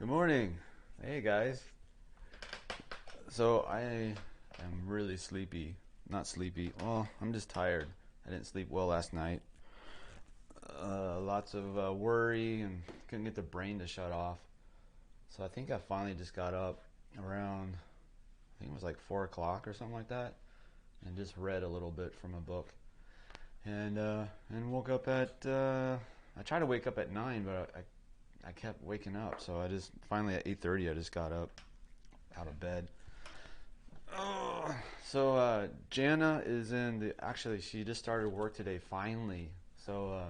Good morning. Hey guys. So I am really sleepy. Not sleepy. Well, I'm just tired. I didn't sleep well last night. Lots of worry and couldn't get the brain to shut off. So I think I finally just got up around, I think it was like 4 o'clock or something like that, and just read a little bit from a book. And woke up at, I tried to wake up at 9, but I kept waking up, so I just finally at 8:30 I just got up out of bed. So Jana is in the actually she just started work today finally. So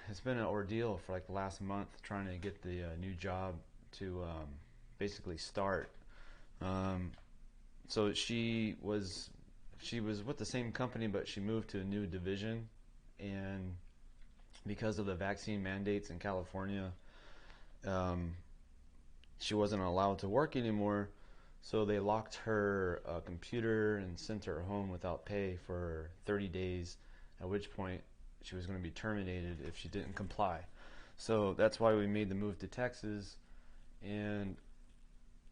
it's been an ordeal for like the last month trying to get the new job to basically start. So she was with the same company, but she moved to a new division, and because of the vaccine mandates in California, she wasn't allowed to work anymore. So they locked her computer and sent her home without pay for 30 days, at which point she was going to be terminated if she didn't comply. So that's why we made the move to Texas, and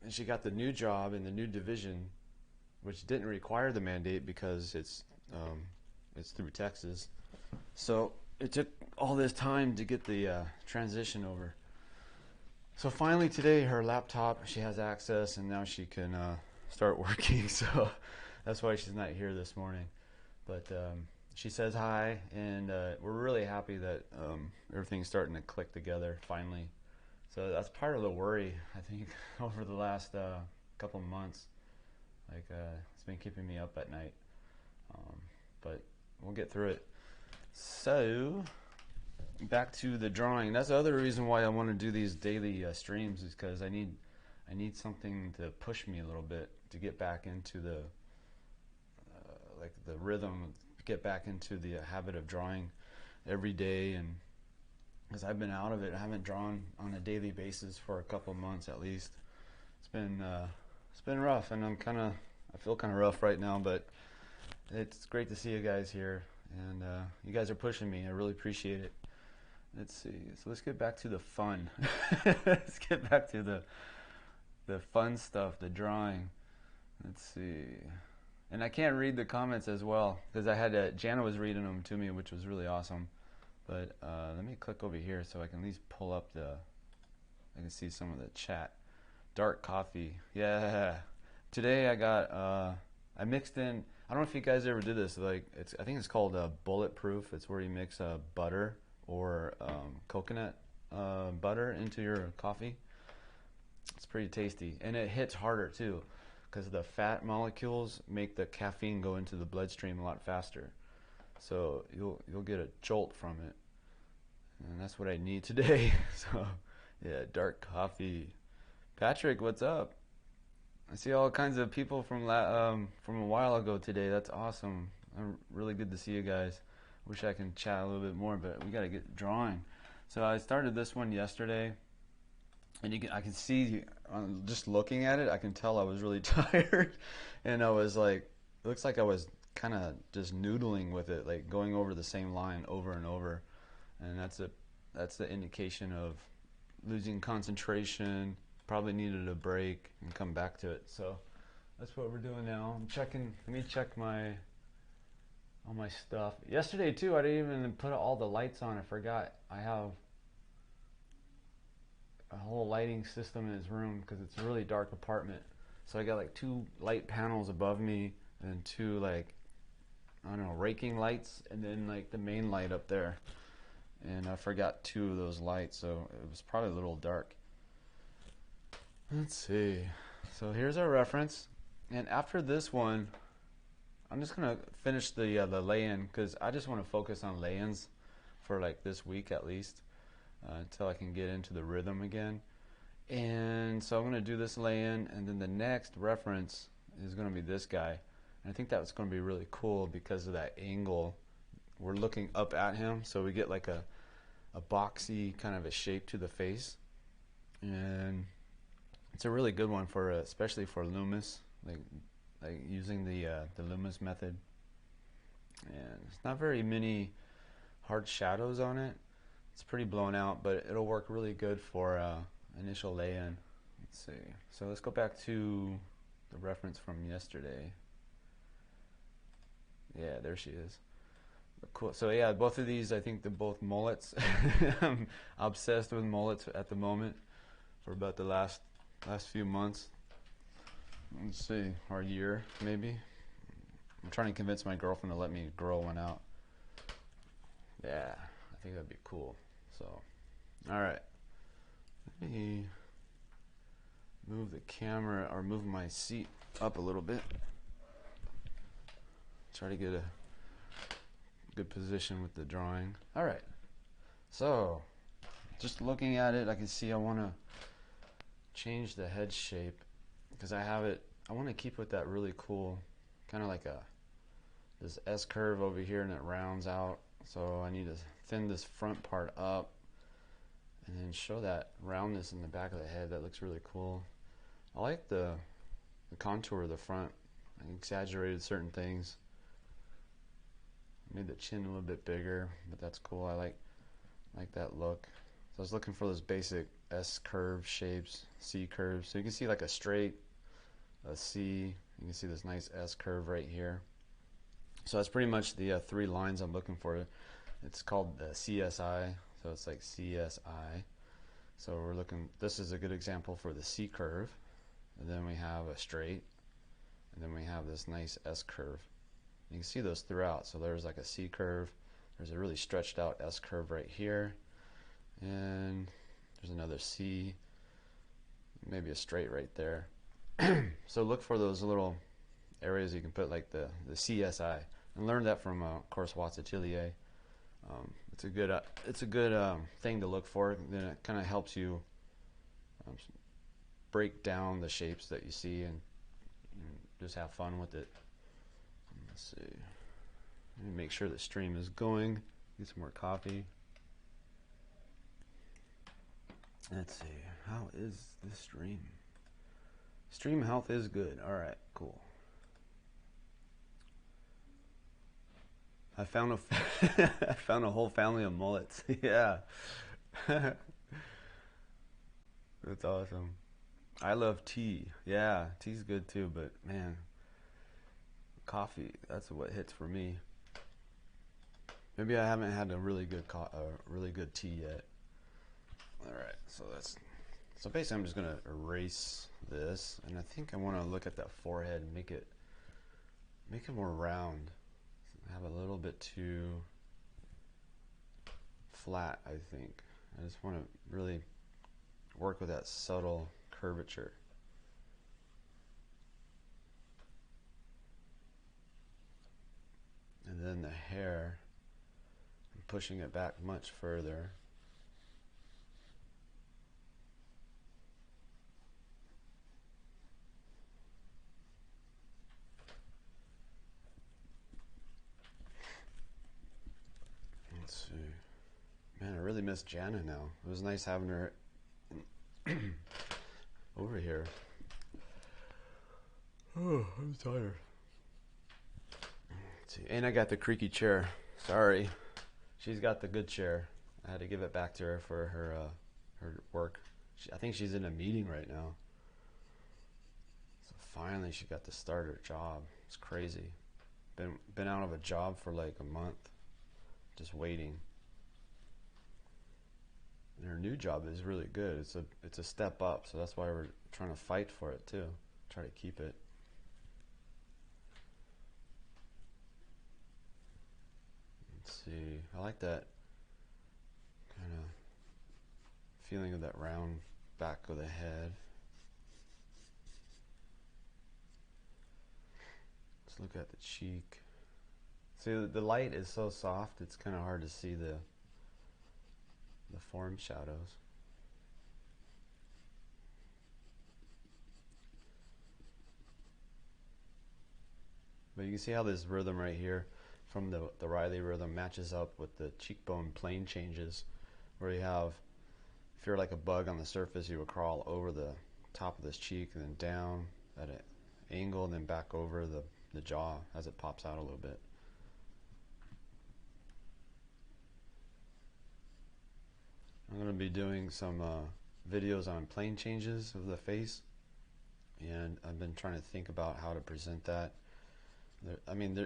she got the new job in the new division, which didn't require the mandate because it's through Texas. So it took all this time to get the transition over. So finally today, her laptop, she has access, and now she can start working. So that's why she's not here this morning. But she says hi, and we're really happy that everything's starting to click together finally. So that's part of the worry, I think, over the last couple months. Like it's been keeping me up at night. But we'll get through it. So back to the drawing. That's the other reason why I want to do these daily streams, is because I need something to push me a little bit to get back into the like the rhythm, get back into the habit of drawing every day. And because I've been out of it, I haven't drawn on a daily basis for a couple months at least. It's been rough, and I feel kind of rough right now, but it's great to see you guys here, and you guys are pushing me. I really appreciate it. Let's see. So let's get back to the fun. Let's get back to the fun stuff, the drawing. Let's see. And I can't read the comments as well because I had Jana was reading them to me, which was really awesome. But let me click over here so I can at least pull up I can see some of the chat. Dark coffee. Yeah. Today I got I mixed in. I don't know if you guys ever did this. Like I think it's called bulletproof. It's where you mix butter or coconut butter into your coffee. It's pretty tasty, and it hits harder too, because the fat molecules make the caffeine go into the bloodstream a lot faster. So you'll get a jolt from it, and that's what I need today. So yeah, dark coffee. Patrick, what's up? I see all kinds of people from a while ago today. That's awesome. Really good to see you guys. Wish I can chat a little bit more, but we got to get drawing. So I started this one yesterday, and I can see just looking at it, I can tell I was really tired, and I was like, it looks like I was kind of just noodling with it, like going over the same line over and over, and that's the indication of losing concentration. Probably needed a break and come back to it. So that's what we're doing now. I'm checking. Let me check all my stuff. Yesterday too, I didn't even put all the lights on. I forgot. I have a whole lighting system in his room because it's a really dark apartment. So I got like 2 light panels above me and 2 like, I don't know, raking lights, and then like the main light up there. And I forgot 2 of those lights, so it was probably a little dark. Let's see. So here's our reference, and after this one, I'm just gonna finish the lay-in because I just want to focus on lay-ins for like this week at least until I can get into the rhythm again. And so I'm gonna do this lay-in, and then the next reference is gonna be this guy. And I think that's gonna be really cool because of that angle. We're looking up at him, so we get like a boxy kind of a shape to the face, and it's a really good one for especially for Loomis, like using the Loomis method. And it's not very many hard shadows on it. It's pretty blown out, but it'll work really good for initial lay-in. Let's see. So let's go back to the reference from yesterday. Yeah, there she is. Cool. So yeah, both of these, I think they're both mullets. I'm obsessed with mullets at the moment for about the last few months. Let's see, or a year maybe. I'm trying to convince my girlfriend to let me grow one out. Yeah, I think that'd be cool. So, all right. Let me move the camera, or move my seat up a little bit. Try to get a good position with the drawing. All right. So, just looking at it, I can see I want to change the head shape because I have it. I want to keep with that really cool, kind of like this S curve over here, and it rounds out. So I need to thin this front part up and then show that roundness in the back of the head. That looks really cool. I like the contour of the front. I exaggerated certain things. Made the chin a little bit bigger, but that's cool. I like that look. So I was looking for those basic S curve shapes, C curves. So you can see like a straight, a C. You can see this nice S curve right here. So that's pretty much the 3 lines I'm looking for. It's called the CSI, so it's like CSI. So we're looking, this is a good example for the C curve. And then we have a straight, and then we have this nice S curve. You can see those throughout. So there's like a C curve, there's a really stretched out S curve right here, and there's another C, maybe a straight right there. So look for those little areas you can put like the CSI, and learn that from of course Watts Atelier. It's a good thing to look for. Then it kind of helps you break down the shapes that you see and just have fun with it. Let's see. Let me make sure the stream is going. Get some more coffee. Let's see. How is this stream? Stream health is good. All right, cool. I found I found a whole family of mullets. Yeah. That's awesome. I love tea. Yeah, tea's good too, but man, coffee, that's what hits for me. Maybe I haven't had a really good tea yet. All right, so basically I'm just gonna erase this, and I think I want to look at that forehead and make it more round. I have a little bit too flat, I think. I just want to really work with that subtle curvature. And then the hair, I'm pushing it back much further. Let's see. Man, I really miss Jana now. It was nice having her over here. Oh, I'm tired. Let's see. And I got the creaky chair. Sorry. She's got the good chair. I had to give it back to her for her work. I think she's in a meeting right now. So finally she got to start her job. It's crazy. Been out of a job for like a month. Just waiting. And her new job is really good. It's a step up, so that's why we're trying to fight for it too. Try to keep it. Let's see. I like that kind of feeling of that round back of the head. Let's look at the cheek. See, the light is so soft, it's kind of hard to see the form shadows. But you can see how this rhythm right here from the Reilly rhythm matches up with the cheekbone plane changes, where you have, if you're like a bug on the surface, you would crawl over the top of this cheek and then down at an angle and then back over the jaw as it pops out a little bit. I'm going to be doing some videos on plane changes of the face, and I've been trying to think about how to present that.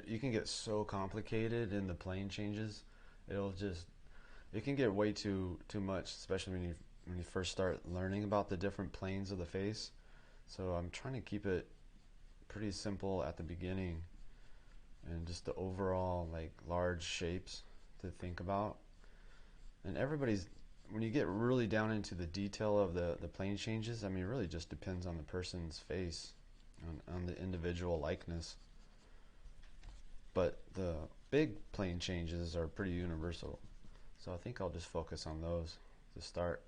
You can get so complicated in the plane changes. It can get way too much, especially when you first start learning about the different planes of the face. So I'm trying to keep it pretty simple at the beginning, and just the overall like large shapes to think about. And when you get really down into the detail of the plane changes, it really just depends on the person's face, on the individual likeness. But the big plane changes are pretty universal. So I think I'll just focus on those to start.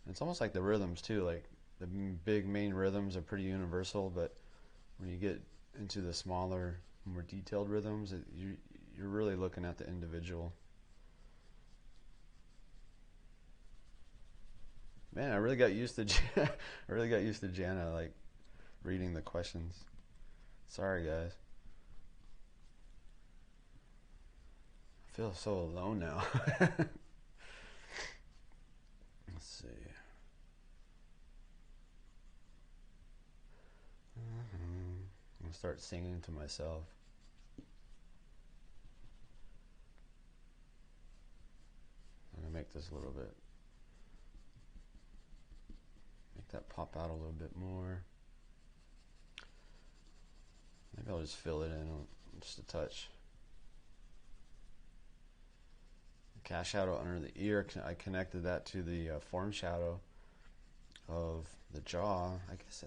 It's almost like the rhythms too, like the big main rhythms are pretty universal, but when you get into the smaller, more detailed rhythms, you're really looking at the individual. Man, I really got used to Jana like reading the questions. Sorry guys. I feel so alone now. Let's see. I'm gonna start singing to myself. I'm gonna make this a little bit, make that pop out a little bit more. Maybe I'll just fill it in just a touch. Cast shadow under the ear, I connected that to the form shadow of the jaw. I guess,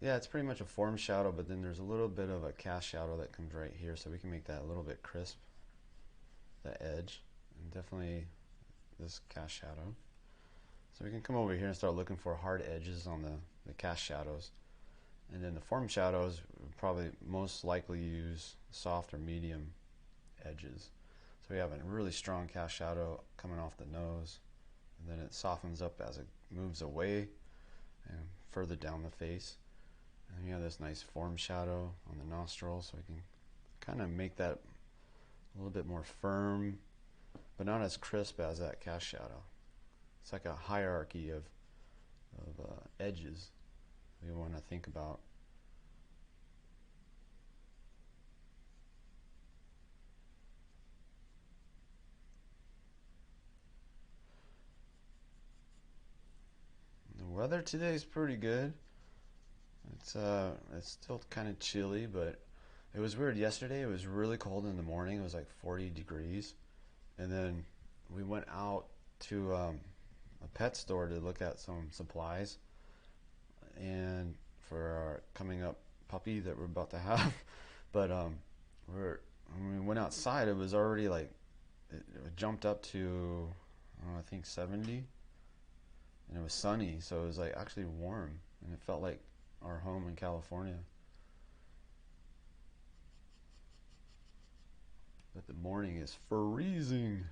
yeah, it's pretty much a form shadow, but then there's a little bit of a cast shadow that comes right here, so we can make that a little bit crisp, the edge, and definitely this cast shadow. So we can come over here and start looking for hard edges on the cast shadows. And then the form shadows, we'll probably most likely use soft or medium edges. So we have a really strong cast shadow coming off the nose, and then it softens up as it moves away and further down the face. And you have this nice form shadow on the nostril, so we can kind of make that a little bit more firm, but not as crisp as that cast shadow. It's like a hierarchy of edges we want to think about. The weather today is pretty good. It's still kind of chilly, but it was weird yesterday. It was really cold in the morning. It was like 40 degrees, and then we went out to a pet store to look at some supplies and for our coming up puppy that we're about to have. But when we went outside, it was already like it jumped up to I think 70, and it was sunny, so it was like actually warm, and it felt like our home in California. But the morning is freezing.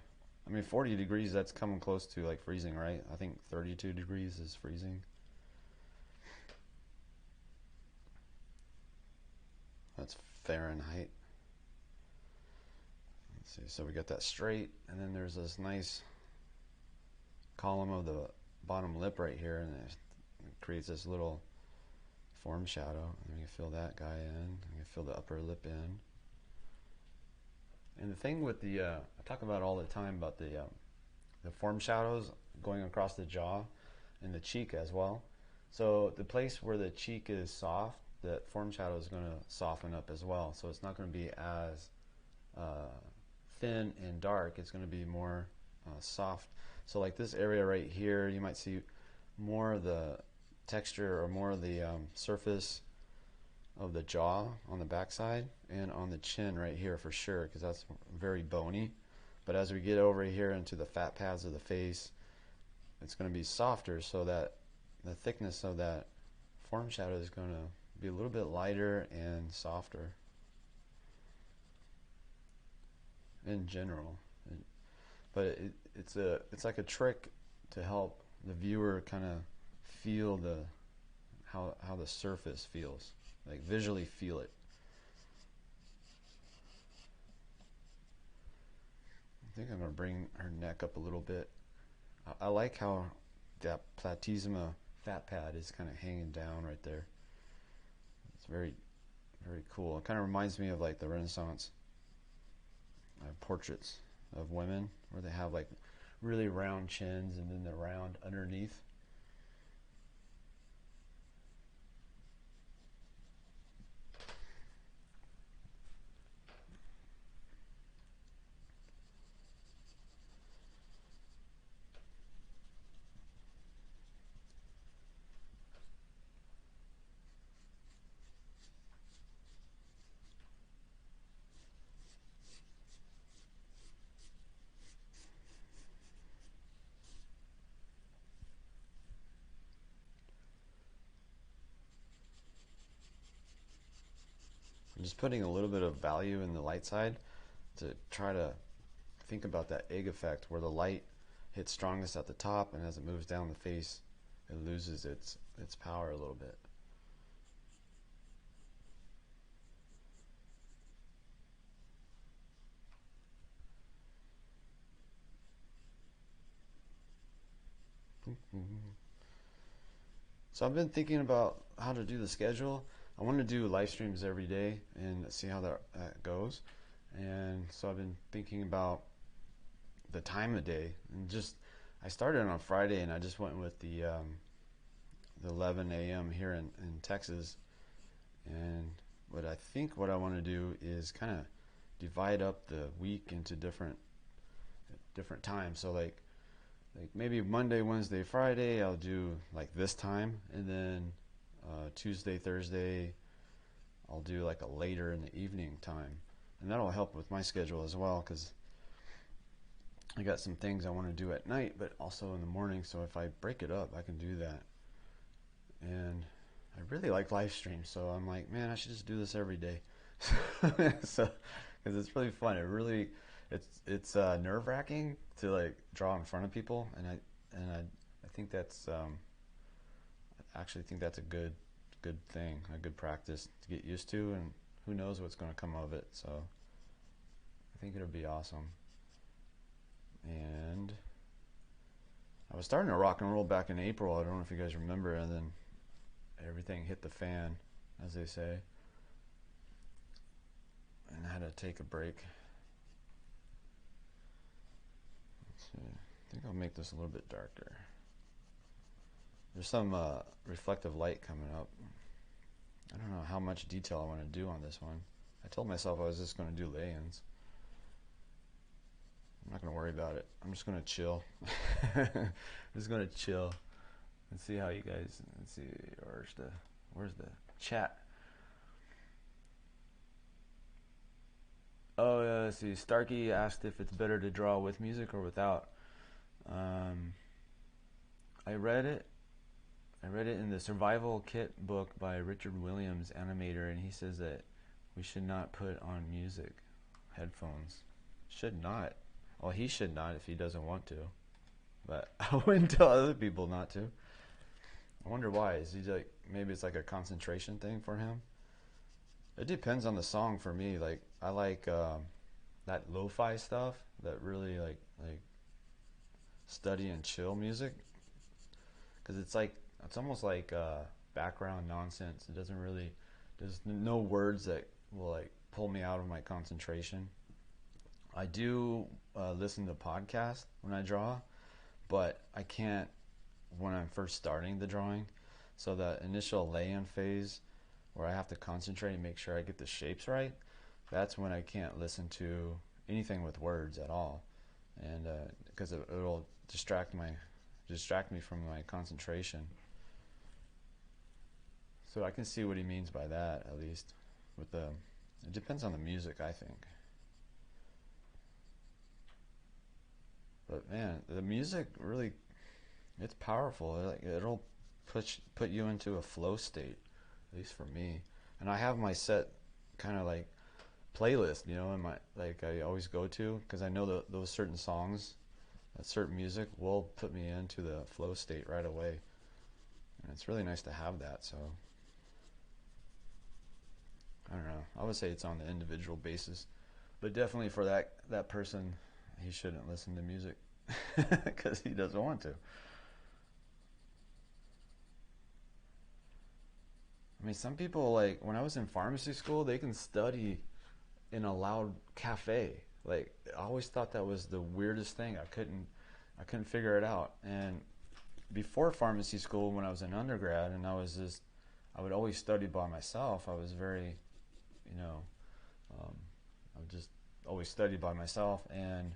40 degrees, that's coming close to like freezing, right? I think 32 degrees is freezing. That's Fahrenheit. Let's see, so we got that straight, and then there's this nice column of the bottom lip right here, and it creates this little form shadow. And we can fill that guy in, we can fill the upper lip in. And the thing with the, I talk about all the time about the form shadows going across the jaw and the cheek as well. So the place where the cheek is soft, the form shadow is going to soften up as well. So it's not going to be as thin and dark. It's going to be more soft. So like this area right here, you might see more of the texture or more of the surface of the jaw on the backside, and on the chin right here for sure, because that's very bony. But as we get over here into the fat pads of the face, it's going to be softer, so that the thickness of that form shadow is going to be a little bit lighter and softer in general. But it's like a trick to help the viewer kind of feel how the surface feels, like visually feel it. I think I'm going to bring her neck up a little bit I like how that 𝔻𝕤𝕒𝕒𝕒 fat pad is kind of hanging down right there. It's very, very cool. It kind of reminds me of like the Renaissance portraits of women where they have like really round chins and then the round underneath. I'm just putting a little bit of value in the light side to try to think about that egg effect where the light hits strongest at the top, and as it moves down the face, it loses its power a little bit. So I've been thinking about how to do the schedule. I want to do live streams every day and see how that goes. And so I've been thinking about the time of day, and just I started on Friday and I just went with the 11 a.m. here in Texas. And what I want to do is kind of divide up the week into different times. So like maybe Monday, Wednesday, Friday I'll do like this time, and then Tuesday, Thursday I'll do like a later in the evening time, and that'll help with my schedule as well, because I got some things I want to do at night but also in the morning. So if I break it up I can do that. And I really like live streams, so I'm like, man, I should just do this every day. So because it's really fun. It's nerve-wracking to like draw in front of people, and I think that's I actually think that's a good thing, a good practice to get used to, and who knows what's going to come of it. So I think it'll be awesome. And I was starting to rock and roll back in April. I don't know if you guys remember, and then everything hit the fan, as they say, and I had to take a break. Let's see. I think I'll make this a little bit darker. There's some reflective light coming up. I don't know how much detail I want to do on this one. I told myself I was just going to do lay-ins. I'm not going to worry about it. I'm just going to chill. I'm just going to chill and see how you guys, let's see, where's the chat? Oh, let's see, Starkey asked if it's better to draw with music or without. I read it in the Survival Kit book by Richard Williams, animator, and he says that we should not put on music, headphones. Should not. Well, he should not if he doesn't want to, but I wouldn't tell other people not to. I wonder why. Is he like, maybe it's like a concentration thing for him? It depends on the song for me. Like I like that lo-fi stuff, that really like study and chill music, because it's almost like background nonsense. It doesn't really, there's no words that will like pull me out of my concentration. I do listen to podcasts when I draw, but I can't when I'm first starting the drawing. So that initial lay-in phase where I have to concentrate and make sure I get the shapes right, that's when I can't listen to anything with words at all, and because it'll distract me from my concentration. So I can see what he means by that, at least. It depends on the music, I think. But man, the music really, it's powerful. It'll put you into a flow state, at least for me. And I have my set kind of like playlist, you know, in my, like I always go to, because I know those certain songs, that certain music will put me into the flow state right away. And it's really nice to have that. So I don't know. I would say it's on the individual basis, but definitely for that person, he shouldn't listen to music. because he doesn't want to. I mean, some people, like, when I was in pharmacy school, they can study in a loud cafe. Like, I always thought that was the weirdest thing. I couldn't figure it out. And before pharmacy school, when I was in undergrad, and I would always study by myself. I was very, you know, I would just always study by myself and,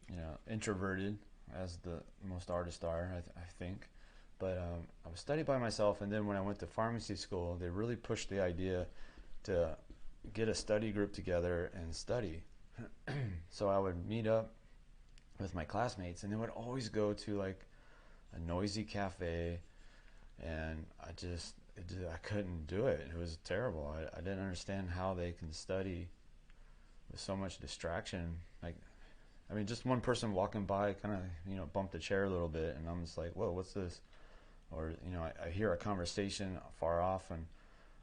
you know, introverted, as the most artists are, I think. But I would study by myself, and then when I went to pharmacy school, they really pushed the idea to get a study group together and study. So I would meet up with my classmates, and they would always go to like a noisy cafe, and I couldn't do it. It was terrible. I didn't understand how they can study with so much distraction. Like, I mean, just one person walking by kind of, you know, bumped the chair a little bit, and I'm just like, whoa, what's this? Or, you know, I hear a conversation far off,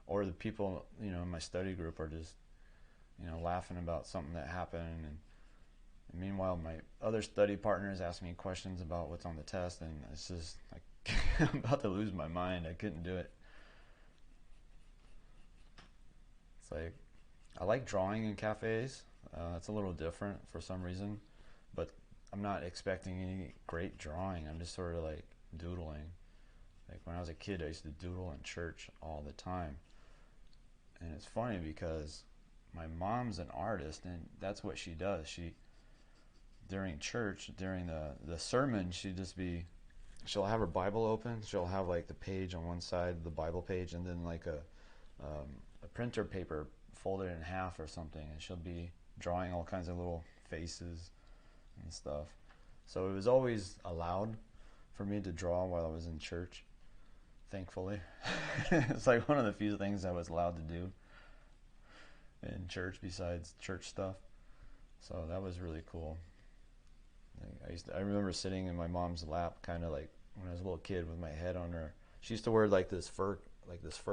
or the people, you know, in my study group are just, you know, laughing about something that happened, and meanwhile my other study partners ask me questions about what's on the test, and it's just like I'm about to lose my mind. I couldn't do it. It's like, I like drawing in cafes. It's a little different for some reason, but I'm not expecting any great drawing. I'm just sort of like doodling. Like when I was a kid, I used to doodle in church all the time. And it's funny because my mom's an artist, and that's what she does. During church, during the sermon, she'll have her Bible open. She'll have like the page on one side, the Bible page, and then like a printer paper folded in half or something, and she'll be drawing all kinds of little faces and stuff. So it was always allowed for me to draw while I was in church, thankfully. It's like one of the few things I was allowed to do in church besides church stuff. So that was really cool. I remember sitting in my mom's lap, kind of like when I was a little kid, with my head on her. She used to wear like this fur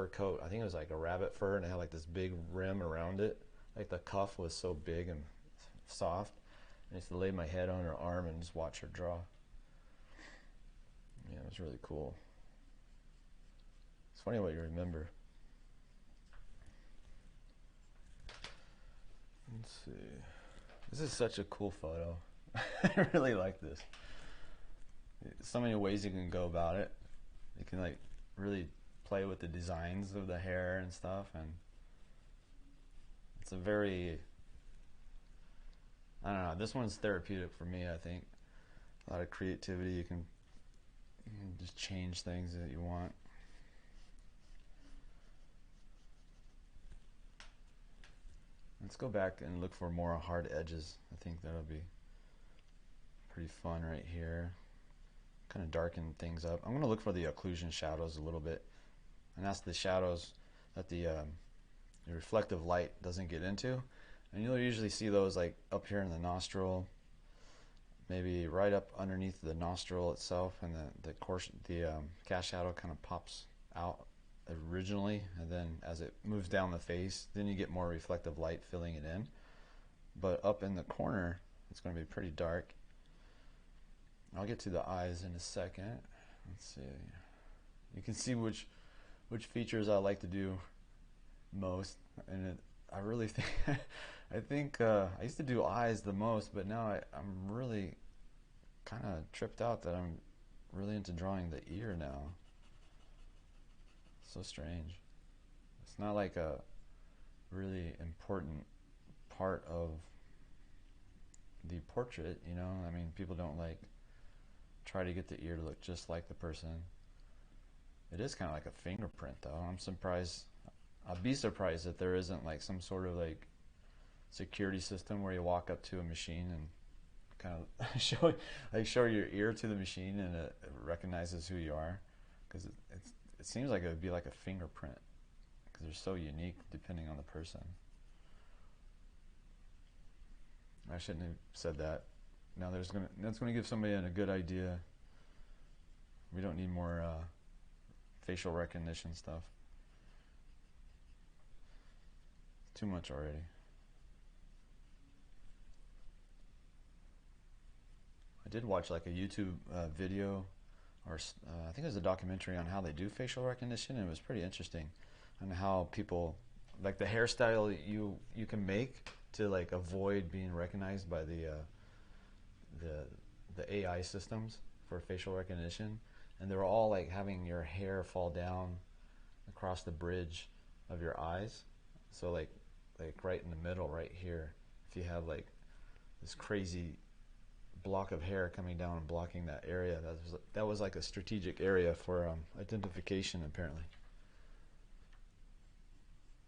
coat. I think it was like a rabbit fur, and it had like this big rim around it. Like the cuff was so big and soft. I used to lay my head on her arm and just watch her draw. Yeah, it was really cool. It's funny what you remember. Let's see. This is such a cool photo. I really like this. So many ways you can go about it. You can like really play with the designs of the hair and stuff, and it's a very, I don't know, this one's therapeutic for me, I think. A lot of creativity. You can just change things that you want. Let's go back and look for more hard edges. I think that'll be pretty fun right here. Kind of darken things up. I'm going to look for the occlusion shadows a little bit, and that's the shadows that the reflective light doesn't get into. And you'll usually see those like up here in the nostril, maybe right up underneath the nostril itself, and the cast shadow kind of pops out originally, and then as it moves down the face, then you get more reflective light filling it in. But up in the corner, it's going to be pretty dark. I'll get to the eyes in a second. Let's see. You can see which features I like to do most, and I really think I used to do eyes the most, but now I'm really kind of tripped out that I'm really into drawing the ear now. So strange. It's not like a really important part of the portrait, you know? I mean, people don't like try to get the ear to look just like the person. It is kind of like a fingerprint, though. I'm surprised. I'd be surprised that there isn't like some sort of like security system where you walk up to a machine and kind of show your ear to the machine, and it recognizes who you are, because it seems like it would be like a fingerprint, because they're so unique depending on the person. I shouldn't have said that. Now that's going to give somebody a good idea. We don't need more facial recognition stuff. Too much already. I did watch like a YouTube video, or I think it was a documentary on how they do facial recognition, and it was pretty interesting on how people, like the hairstyle you can make to like avoid being recognized by the AI systems for facial recognition, and they were all like having your hair fall down across the bridge of your eyes, so like right in the middle right here, if you have like this crazy block of hair coming down and blocking that area, that was like a strategic area for identification apparently.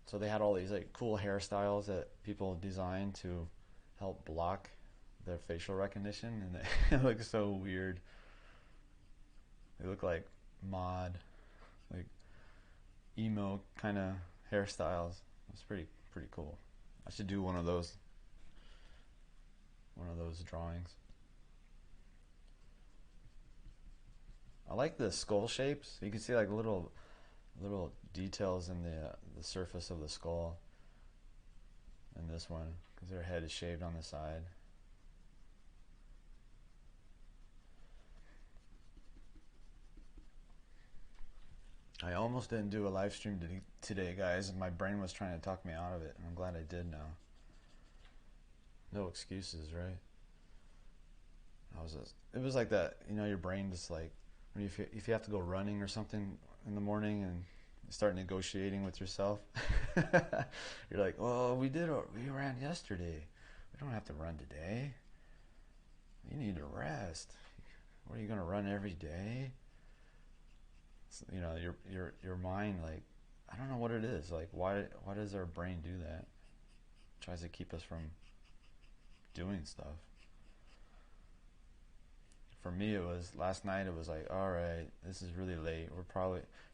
So they had all these like cool hairstyles that people designed to help block their facial recognition, and it looks so weird. They look like mod, like emo kind of hairstyles. It's pretty cool. I should do one of those drawings. I like the skull shapes. You can see like little details in the surface of the skull in this one, because their head is shaved on the side. I almost didn't do a live stream today, guys. My brain was trying to talk me out of it, and I'm glad I did now. No excuses, right? It was like that, you know, your brain just like, if you have to go running or something in the morning and start negotiating with yourself. You're like, well, we ran yesterday. We don't have to run today. You need to rest. What, are you going to run every day? So, you know, your mind, like, I don't know what it is. Like, why does our brain do that? It tries to keep us from doing stuff. For me, last night, it was like, all right, this is really late.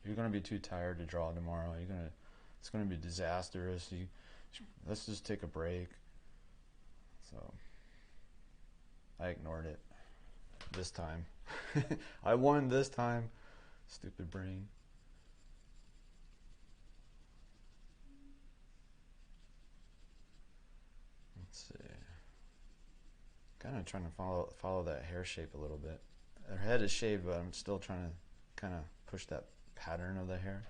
You're going to be too tired to draw tomorrow. It's going to be disastrous. Let's just take a break. So I ignored it this time. I won this time. Stupid brain. Let's see. Kind of trying to follow that hair shape a little bit. Her head is shaved, but I'm still trying to kind of push that pattern of the hair.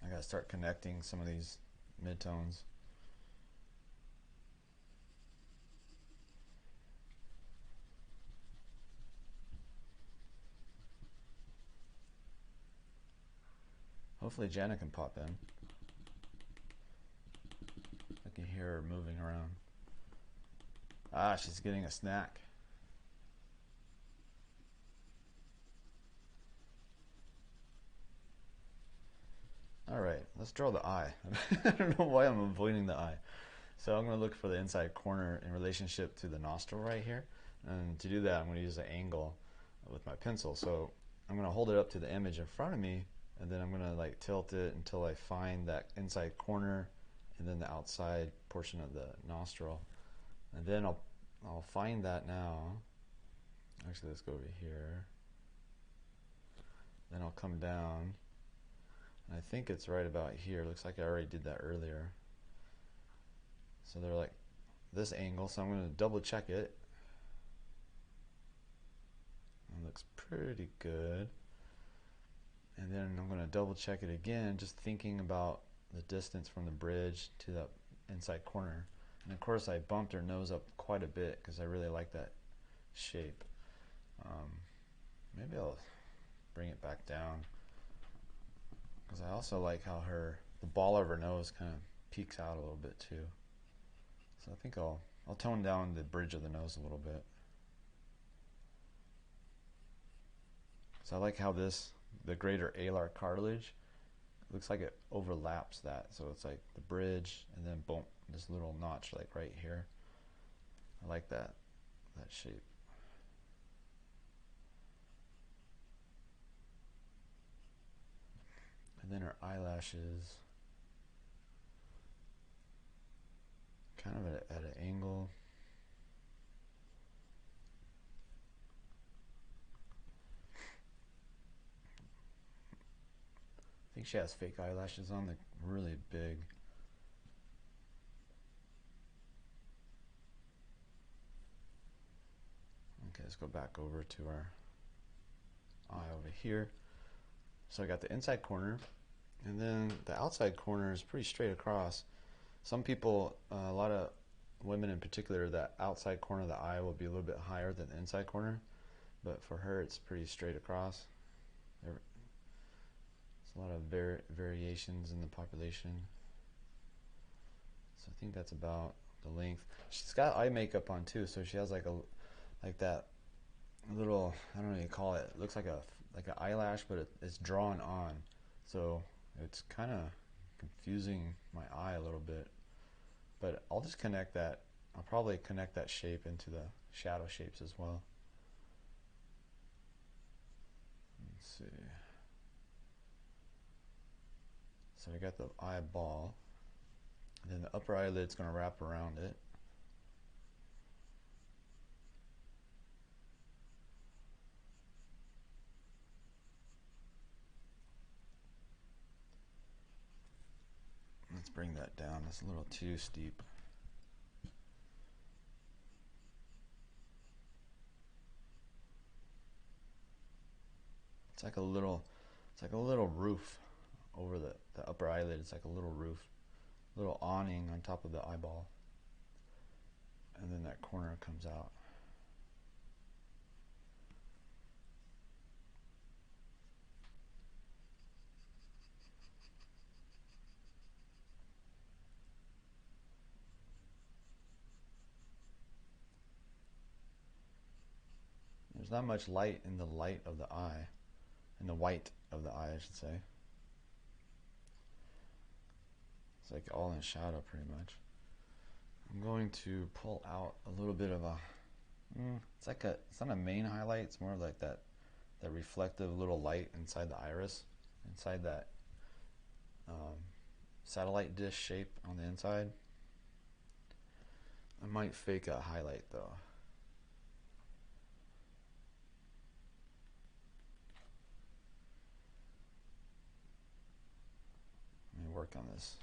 I gotta start connecting some of these midtones. Hopefully Janet can pop in. I can hear her moving around. Ah, she's getting a snack. Alright, let's draw the eye. I don't know why I'm avoiding the eye. So I'm going to look for the inside corner in relationship to the nostril right here. And to do that, I'm going to use an angle with my pencil. So I'm going to hold it up to the image in front of me, and then I'm going to like tilt it until I find that inside corner and then the outside portion of the nostril. And then I'll find that now. Actually, let's go over here. Then I'll come down. And I think it's right about here. Looks like I already did that earlier. So they're like this angle, so I'm going to double check it. It looks pretty good. And then I'm going to double check it again, just thinking about the distance from the bridge to the inside corner. And of course I bumped her nose up quite a bit because I really like that shape. Maybe I'll bring it back down, because I also like how the ball of her nose kind of peeks out a little bit too. So I think I'll tone down the bridge of the nose a little bit. So I like how the greater alar cartilage, looks like it overlaps that. So it's like the bridge and then boom, this little notch like right here. I like that shape. And then her eyelashes, kind of at an angle. I think she has fake eyelashes on, they're really big. let's go back over to our eye over here. So I got the inside corner, and then the outside corner is pretty straight across. Some people, a lot of women in particular, that outside corner of the eye will be a little bit higher than the inside corner, but for her it's pretty straight across. There's a lot of variations in the population. So I think that's about the length. She's got eye makeup on too, so she has like that little, I don't know what you call it. It looks like an eyelash, but it's drawn on. So it's kind of confusing my eye a little bit. But I'll just connect that. I'll probably connect that shape into the shadow shapes as well. Let's see. So I got the eyeball. And then the upper eyelid's going to wrap around it. Let's bring that down. It's a little too steep. It's like a little roof over the upper eyelid. It's like a little roof, little awning on top of the eyeball, and then that corner comes out. There's not much light in the light of the eye, in the white of the eye, I should say. It's like all in shadow pretty much. I'm going to pull out a little bit of a, it's not a main highlight, it's more like that reflective little light inside the iris, inside that satellite dish shape on the inside. I might fake a highlight though. Let me work on this.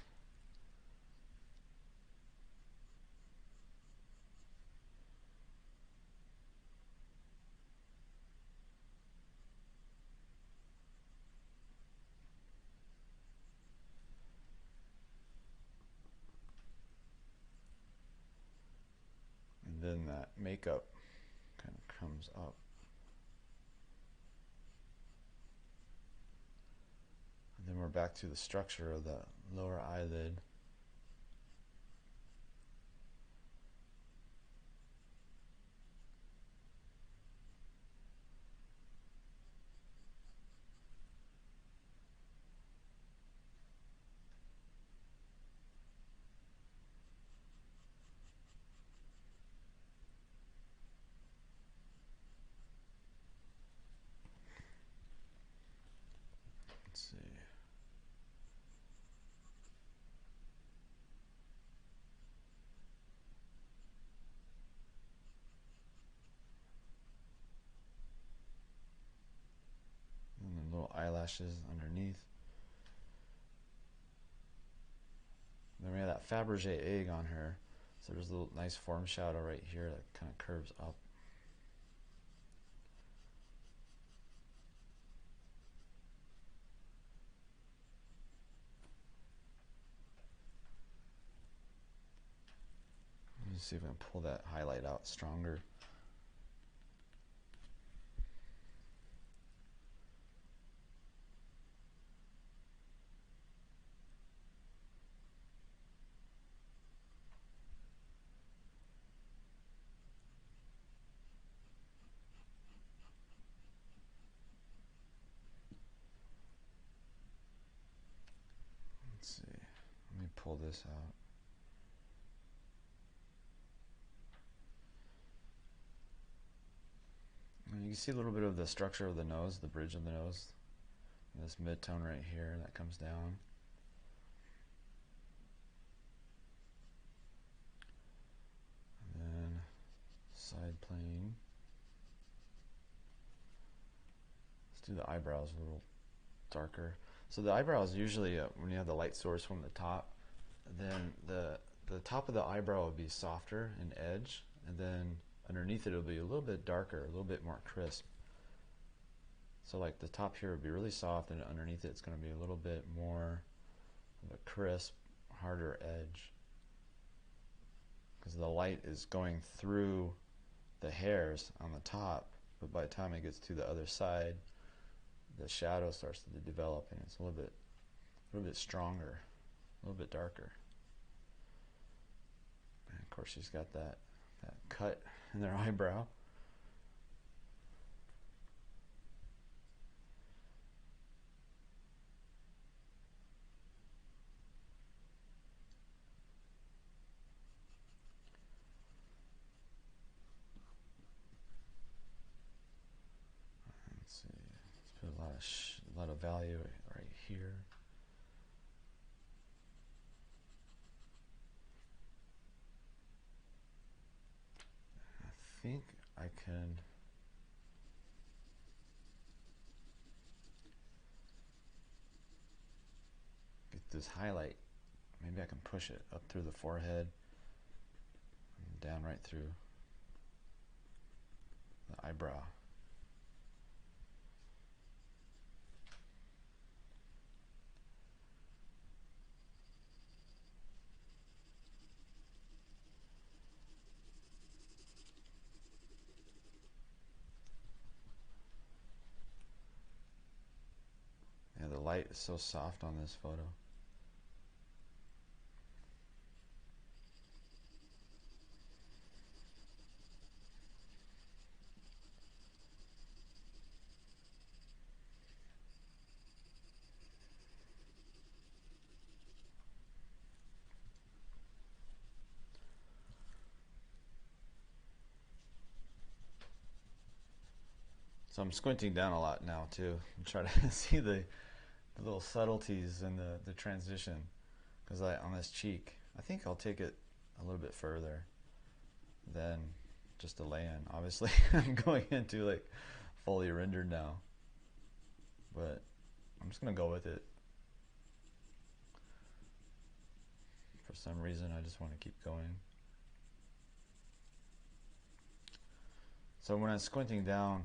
And then that makeup kind of comes up. And then we're back to the structure of the lower eyelid. Let's see. And the little eyelashes underneath. Then we have that Fabergé egg on her. So there's a little nice form shadow right here that kind of curves up. Let me see if I can pull that highlight out stronger. Let's see. Let me pull this out. And you can see a little bit of the structure of the nose, the bridge of the nose. And this mid-tone right here that comes down. And then side plane. Let's do the eyebrows a little darker. So the eyebrows usually, when you have the light source from the top, then the top of the eyebrow will be softer in edge, and then underneath it, it'll be a little bit darker, a little bit more crisp. So like the top here would be really soft, and underneath it, it's going to be a little bit more of a crisp, harder edge. Because the light is going through the hairs on the top, but by the time it gets to the other side, the shadow starts to develop, and it's a little bit stronger, a little bit darker. And of course, she's got that cut in their eyebrow. Let's see. Let's put a lot of value right here. I think I can get this highlight. Maybe I can push it up through the forehead and down right through the eyebrow. The light is so soft on this photo. So I'm squinting down a lot now too. I'm trying to see the little subtleties in the transition, because on this cheek, I think I'll take it a little bit further than just a lay-in. Obviously, I'm going into like fully rendered now, but I'm just gonna go with it. For some reason, I just want to keep going. So when I'm squinting down,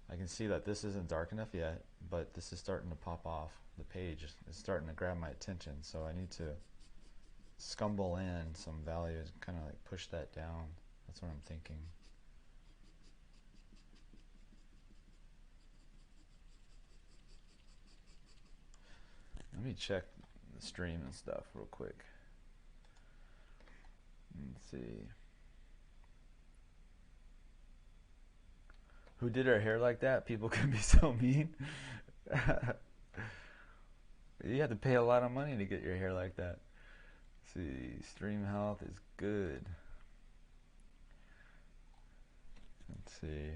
I can see that this isn't dark enough yet, but this is starting to pop off. The page is starting to grab my attention, so I need to scumble in some values, kind of like push that down. That's what I'm thinking. Let me check the stream and stuff real quick. Let's see. Who did her hair like that? People can be so mean. You have to pay a lot of money to get your hair like that. Let's see, stream health is good. Let's see.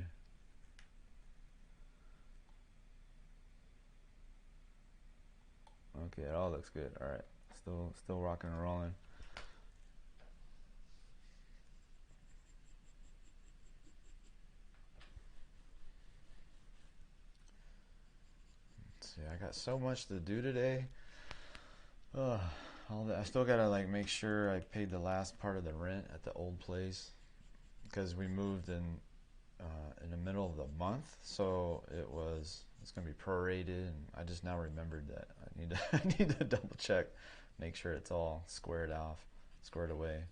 Okay, it all looks good. All right, still rocking and rolling. I got so much to do today. I still gotta like make sure I paid the last part of the rent at the old place, because we moved in the middle of the month, so it's gonna be prorated, and I just now remembered that I need to double check, make sure it's all squared away.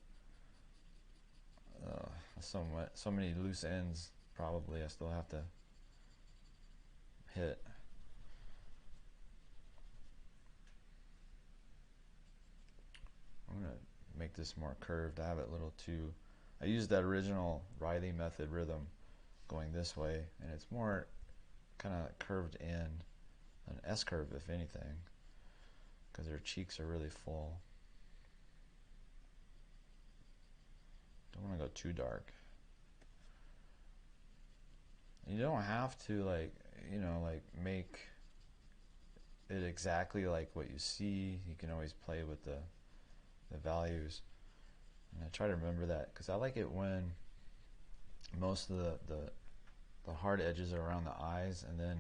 So many loose ends probably I still have to hit. I'm going to make this more curved. I have it a little too... I used that original Reilly Method rhythm going this way, and it's more kind of curved in, an S-curve if anything, because their cheeks are really full. Don't want to go too dark. You don't have to like make it exactly like what you see. You can always play with the values, and I try to remember that, because I like it when most of the hard edges are around the eyes, and then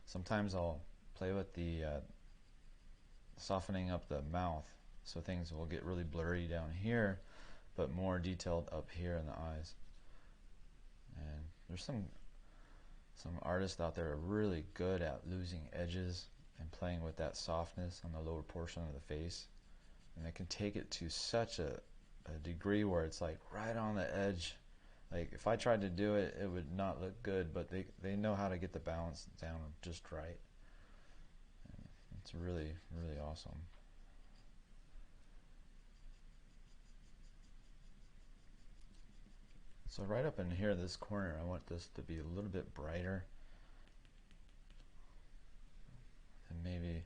sometimes I'll play with the softening up the mouth, so things will get really blurry down here but more detailed up here in the eyes. And there's some artists out there are really good at losing edges and playing with that softness on the lower portion of the face, and they can take it to such a degree where it's like right on the edge. Like if I tried to do it, it would not look good, but they know how to get the balance down just right. And it's really, really awesome. So right up in here, this corner, I want this to be a little bit brighter. And maybe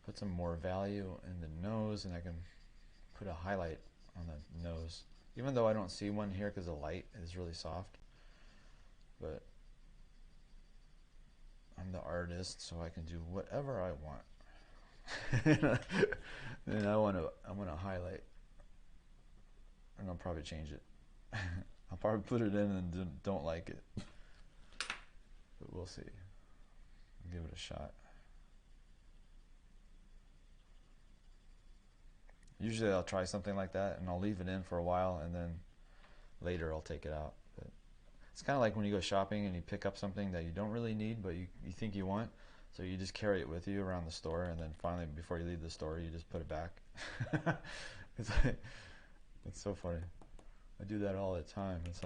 put some more value in the nose, and I can put a highlight on the nose. Even though I don't see one here because the light is really soft. But I'm the artist, so I can do whatever I want. And I want to highlight. And I'll probably change it. I'll probably put it in and don't like it. But we'll see. I'll give it a shot. Usually I'll try something like that and I'll leave it in for a while, and then later I'll take it out. But it's kind of like when you go shopping and you pick up something that you don't really need but you think you want, so you just carry it with you around the store, and then finally before you leave the store you just put it back. It's so funny. I do that all the time. It's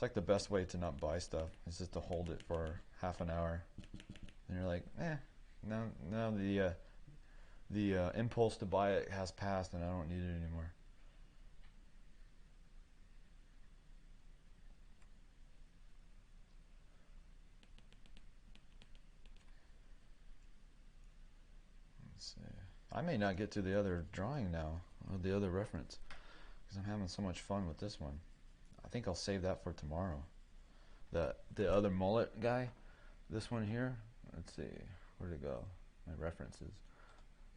like the best way to not buy stuff is just to hold it for half an hour, and you're like, now the impulse to buy it has passed and I don't need it anymore. Let's see. I may not get to the other drawing now, or the other reference, because I'm having so much fun with this one. I think I'll save that for tomorrow. The other mullet guy, this one here, let's see, where'd it go? My references.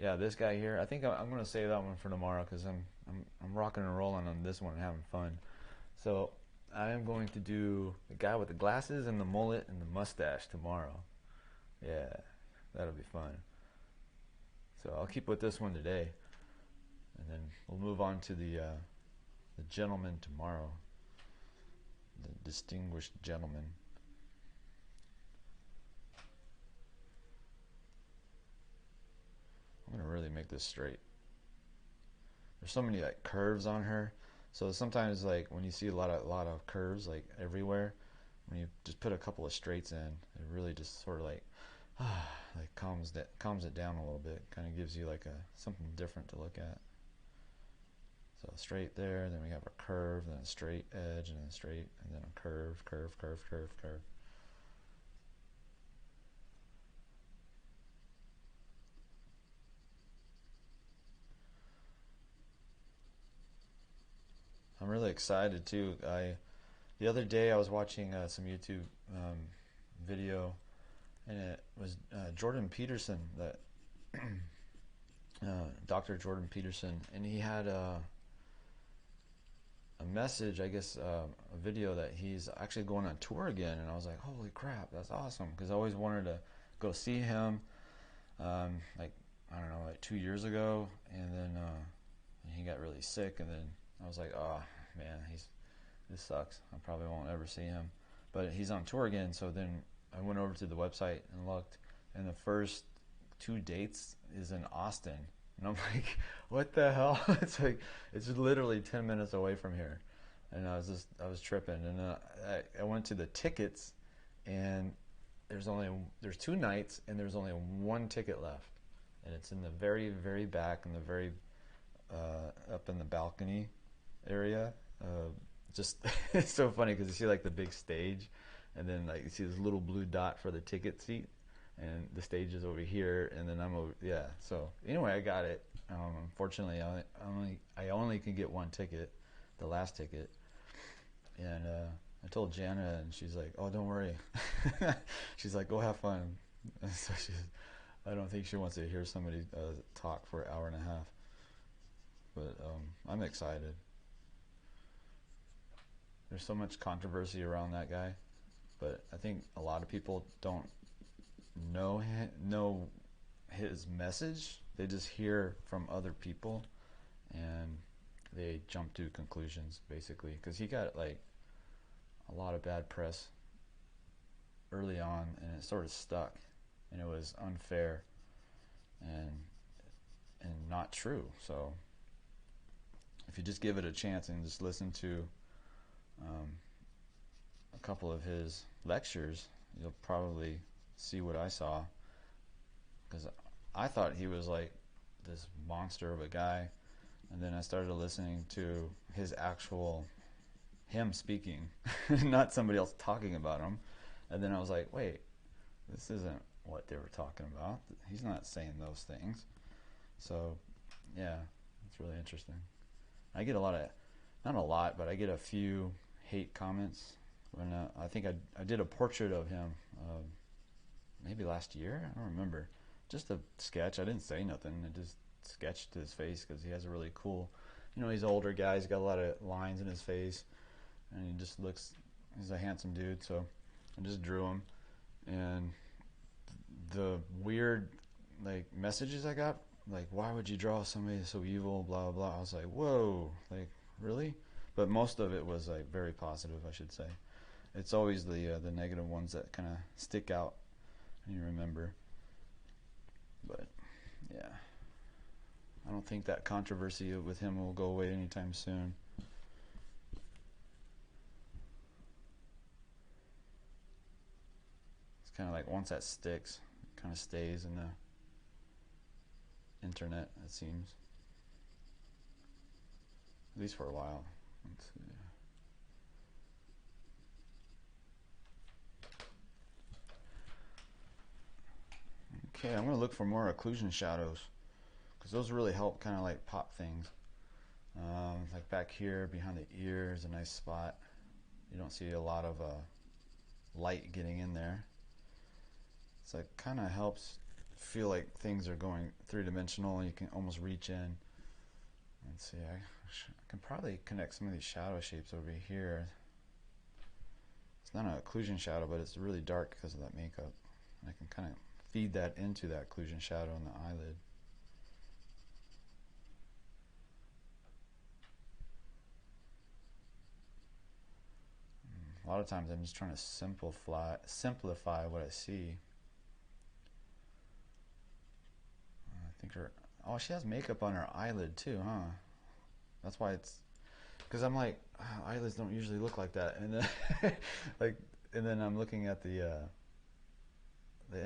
Yeah, this guy here. I think I'm going to save that one for tomorrow because I'm rocking and rolling on this one and having fun. So I am going to do the guy with the glasses and the mullet and the mustache tomorrow. Yeah, that'll be fun. So I'll keep with this one today, and then we'll move on to the gentleman tomorrow, the distinguished gentleman. I'm gonna really make this straight. There's so many like curves on her, so sometimes like when you see a lot of curves like everywhere, when you just put a couple of straights in, it really just sort of like calms it down a little bit. Kind of gives you like something different to look at. So straight there, then we have a curve, then a straight edge, and then a straight, and then a curve, curve, curve, curve, curve. I'm really excited too. The other day I was watching some YouTube video, and it was Jordan Peterson, that Dr. Jordan Peterson, and he had a message, I guess, a video that he's actually going on tour again, and I was like, holy crap, that's awesome, because I always wanted to go see him, like, I don't know, like 2 years ago, and then he got really sick, and then I was like, oh man, this sucks, I probably won't ever see him, but he's on tour again. So then I went over to the website and looked, and the first 2 dates is in Austin. And I'm like, what the hell? It's like, it's literally 10 minutes away from here. And I was tripping. And I went to the tickets, and there's 2 nights, and there's only 1 ticket left. And it's in the very, very back, in the very, up in the balcony area. Just, it's so funny because you see like the big stage, and then like you see this little blue dot for the ticket seat, and the stage is over here, and then I'm over, yeah. So anyway, I got it. Unfortunately, I only can get 1 ticket, the last ticket, and I told Jana, and she's like, "Oh, don't worry." She's like, "Go have fun." And so I don't think she wants to hear somebody talk for an hour and a half, but I'm excited. There's so much controversy around that guy, but I think a lot of people don't know his message. They just hear from other people, and they jump to conclusions, basically, because he got like a lot of bad press early on, and it sort of stuck, and it was unfair and not true. So if you just give it a chance and just listen to a couple of his lectures, you'll probably see what I saw, because I thought he was like this monster of a guy, and then I started listening to him speaking, not somebody else talking about him, and then I was like, wait, this isn't what they were talking about. He's not saying those things. So yeah, it's really interesting. I get a lot of, not a lot, but I get a few hate comments when I think I did a portrait of him maybe last year, I don't remember, just a sketch. I didn't say nothing, I just sketched his face because he has a really cool, he's an older guy, he's got a lot of lines in his face, and he just looks, he's a handsome dude, so I just drew him. And the weird like messages I got, like, why would you draw somebody so evil, blah blah blah, I was like, whoa, like, really? But most of it was like very positive, I should say. It's always the negative ones that kind of stick out and you remember. But yeah, I don't think that controversy with him will go away anytime soon. It's kind of like once that sticks, it kind of stays in the internet, it seems. At least for a while. Let's see. Okay, I'm going to look for more occlusion shadows, because those really help kind of like pop things. Like back here behind the ear is a nice spot. You don't see a lot of light getting in there. So it kind of helps feel like things are going three-dimensional, and you can almost reach in. Let's see, I can probably connect some of these shadow shapes over here. It's not an occlusion shadow, but it's really dark because of that makeup. I can kind of feed that into that occlusion shadow in the eyelid. A lot of times I'm just trying to simplify what I see. I think oh, she has makeup on her eyelid too, huh? That's why it's, because I'm like, oh, eyelids don't usually look like that, and then and then I'm looking at the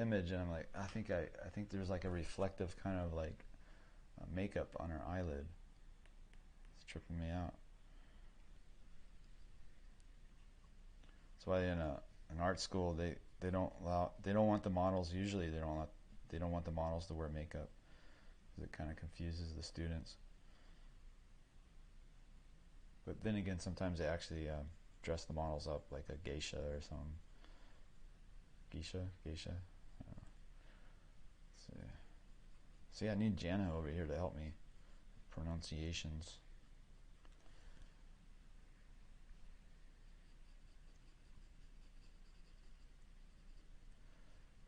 image, and I'm like, I think there's like a reflective kind of like makeup on her eyelid. It's tripping me out. That's why in an art school they don't want the models, usually they don't want the models to wear makeup, because it kind of confuses the students. But then again, sometimes they actually dress the models up like a geisha or something. Geisha. See, I need Jana over here to help me. Pronunciations.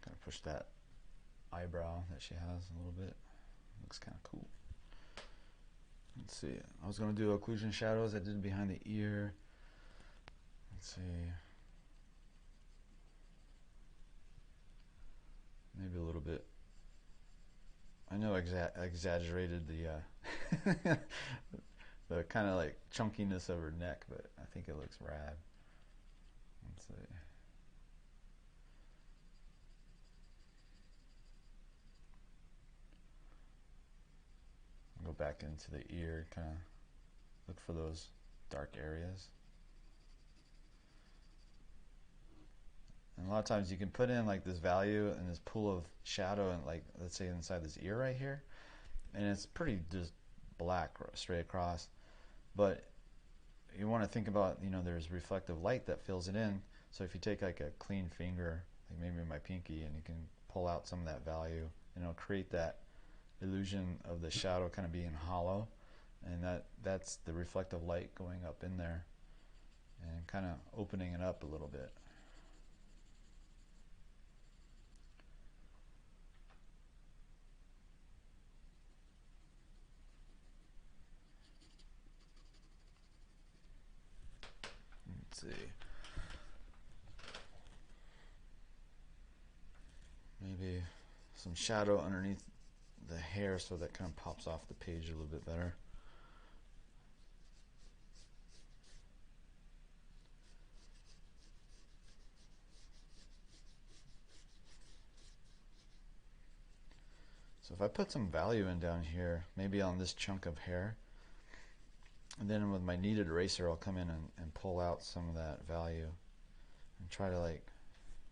Kind of push that eyebrow that she has a little bit. Looks kind of cool. Let's see. I was going to do occlusion shadows. I did behind the ear. Let's see. Maybe a little bit. I know I exaggerated the the kind of like chunkiness of her neck, but I think it looks rad. Let's see. Go back into the ear, kind of look for those dark areas. And a lot of times you can put in like this value and this pool of shadow, and like, let's say inside this ear right here, and it's pretty just black straight across, but you want to think about, there's reflective light that fills it in. So if you take like a clean finger, like maybe my pinky, and you can pull out some of that value, and it'll create that illusion of the shadow kind of being hollow, and that's the reflective light going up in there and kind of opening it up a little bit. Let's see. maybe some shadow underneath the hair so that kind of pops off the page a little bit better. So if I put some value in down here, maybe on this chunk of hair, and then with my kneaded eraser I'll come in and pull out some of that value and try to like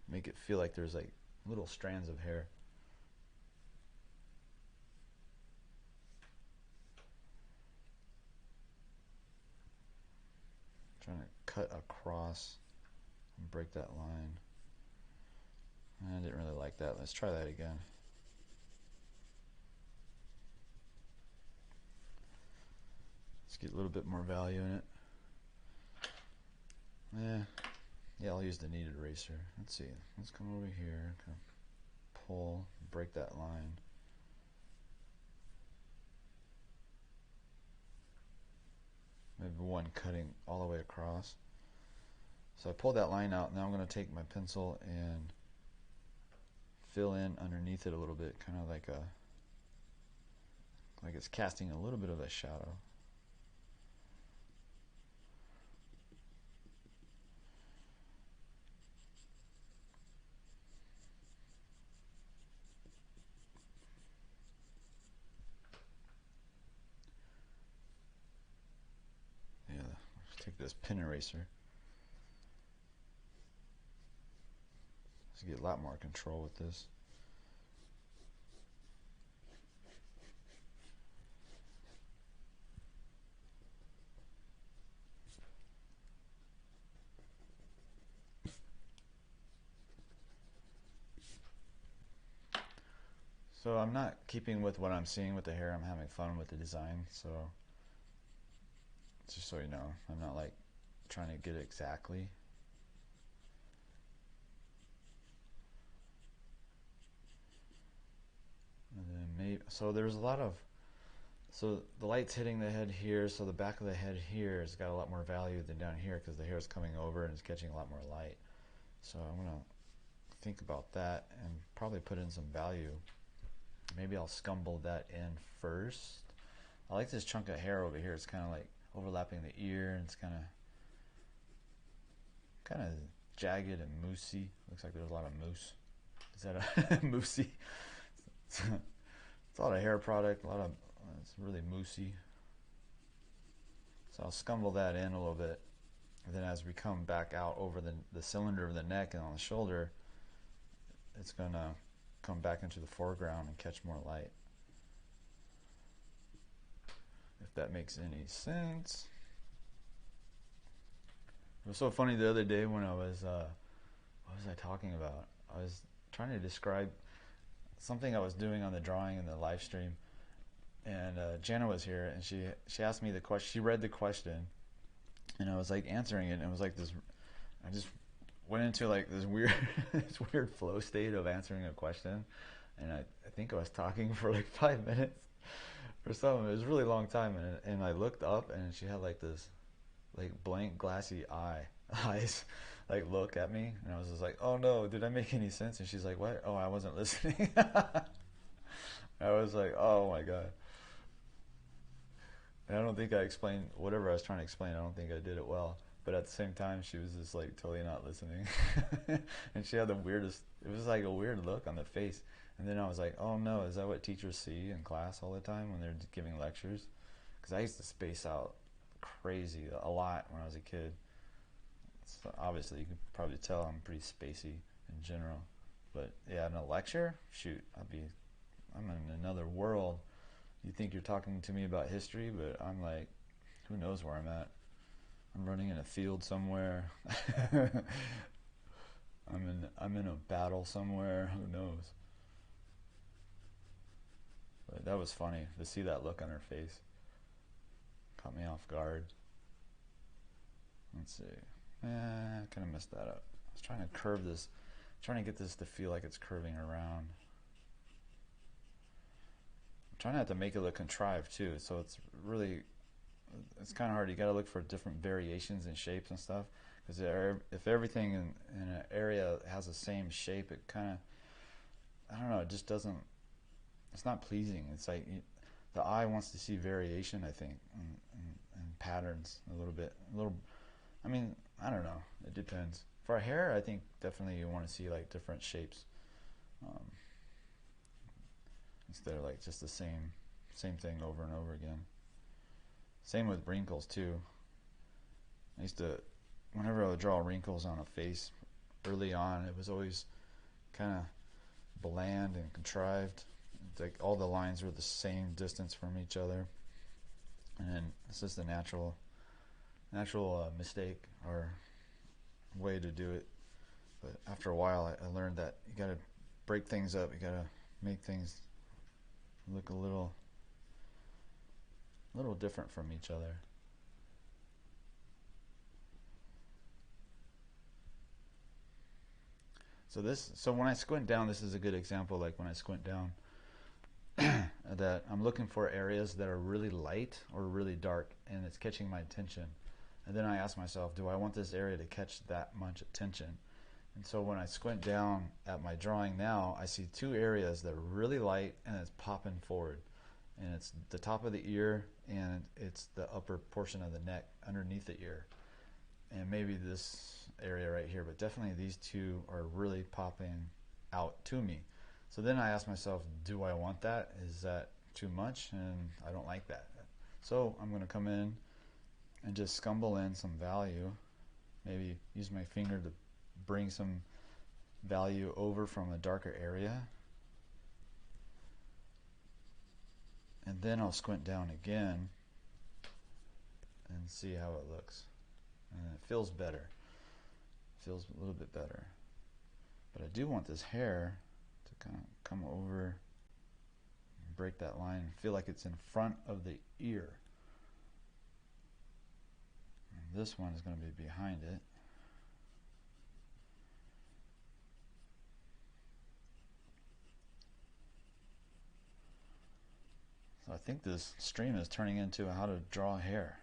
make it feel like there's like little strands of hair. Trying to cut across and break that line. I didn't really like that. Let's try that again. Let's get a little bit more value in it. Yeah, I'll use the kneaded eraser. Let's see. Let's come over here, kind of pull, break that line. Maybe one cutting all the way across. So I pulled that line out. Now I'm going to take my pencil and fill in underneath it a little bit, kind of like it's casting a little bit of a shadow. Yeah, let's take this pen eraser. Let's get a lot more control with this. So I'm not keeping with what I'm seeing with the hair. I'm having fun with the design. So just so you know, I'm not like trying to get it exactly. And then maybe, so there's a lot of, so the light's hitting the head here, so the back of the head here has got a lot more value than down here because the hair is coming over and it's catching a lot more light. So I'm going to think about that and probably put in some value. Maybe I'll 𝔻𝕠𝕒 that in first. I like this chunk of hair over here. It's kind of like overlapping the ear, and it's kind of jagged and moosey. Looks like there's a lot of mousse. Is that a moosey? It's a lot of hair product. It's really moosey. So I'll 𝔻𝕠𝕒 that in a little bit, and then as we come back out over the cylinder of the neck and on the shoulder, it's gonna come back into the foreground and catch more light. If that makes any sense. It was so funny the other day when I was, what was I talking about? I was trying to describe something I was doing on the drawing in the live stream, and Jana was here, and she asked me the question. She read the question, and I was like answering it, and it was like this. I just went into like this weird, this weird flow state of answering a question, and I think I was talking for like 5 minutes or something. It was a really long time, and I looked up, and she had like this, like blank, glassy eyes, like look at me, and I was just like, oh no, did I make any sense? And she's like, what? Oh, I wasn't listening. I was like, oh my god. And I don't think I explained whatever I was trying to explain. I don't think I did it well. But at the same time, she was just like totally not listening. And she had the weirdest, it was like a weird look on the face. And then I was like, oh no, is that what teachers see in class all the time when they're giving lectures? Because I used to space out crazy a lot when I was a kid. So obviously, you can probably tell I'm pretty spacey in general. But yeah, in a lecture, shoot, I'm in another world. You think you're talking to me about history, but I'm like, who knows where I'm at? I'm running in a field somewhere. I'm in a battle somewhere. Who knows? But that was funny to see that look on her face. Caught me off guard. Let's see. I kind of messed that up. I was trying to curve this, trying to get this to feel like it's curving around. I'm trying not to make it look contrived too, so it's really, it's kind of hard. You got to look for different variations and shapes and stuff, because if everything in an area has the same shape, it kind of, I don't it just doesn't, it's not pleasing. It's like the eye wants to see variation, I think, and patterns a little bit. I mean, I don't know. It depends. For hair, I think definitely you want to see like different shapes instead of like just the same thing over and over again. Same with wrinkles too. I used to, whenever I would draw wrinkles on a face early on, it was always kind of bland and contrived. It's like all the lines were the same distance from each other, and it's just a natural mistake or way to do it. But after a while, I learned that you got to break things up. You got to make things look a little different from each other. So when I squint down, this is a good example. Like when I squint down, that I'm looking for areas that are really light or really dark, and it's catching my attention. And then I ask myself, do I want this area to catch that much attention? And so when I squint down at my drawing now, I see two areas that are really light and it's popping forward. And it's the top of the ear and it's the upper portion of the neck underneath the ear. And maybe this area right here, but definitely these two are really popping out to me. So then I ask myself, do I want that? Is that too much? And I don't like that. So I'm going to come in and just scumble in some value. Maybe use my finger to bring some value over from a darker area. And then I'll squint down again and see how it looks. And it feels better. It feels a little bit better. But I do want this hair to kind of come over and break that line and feel like it's in front of the ear. And this one is going to be behind it. So I think this stream is turning into how to draw hair.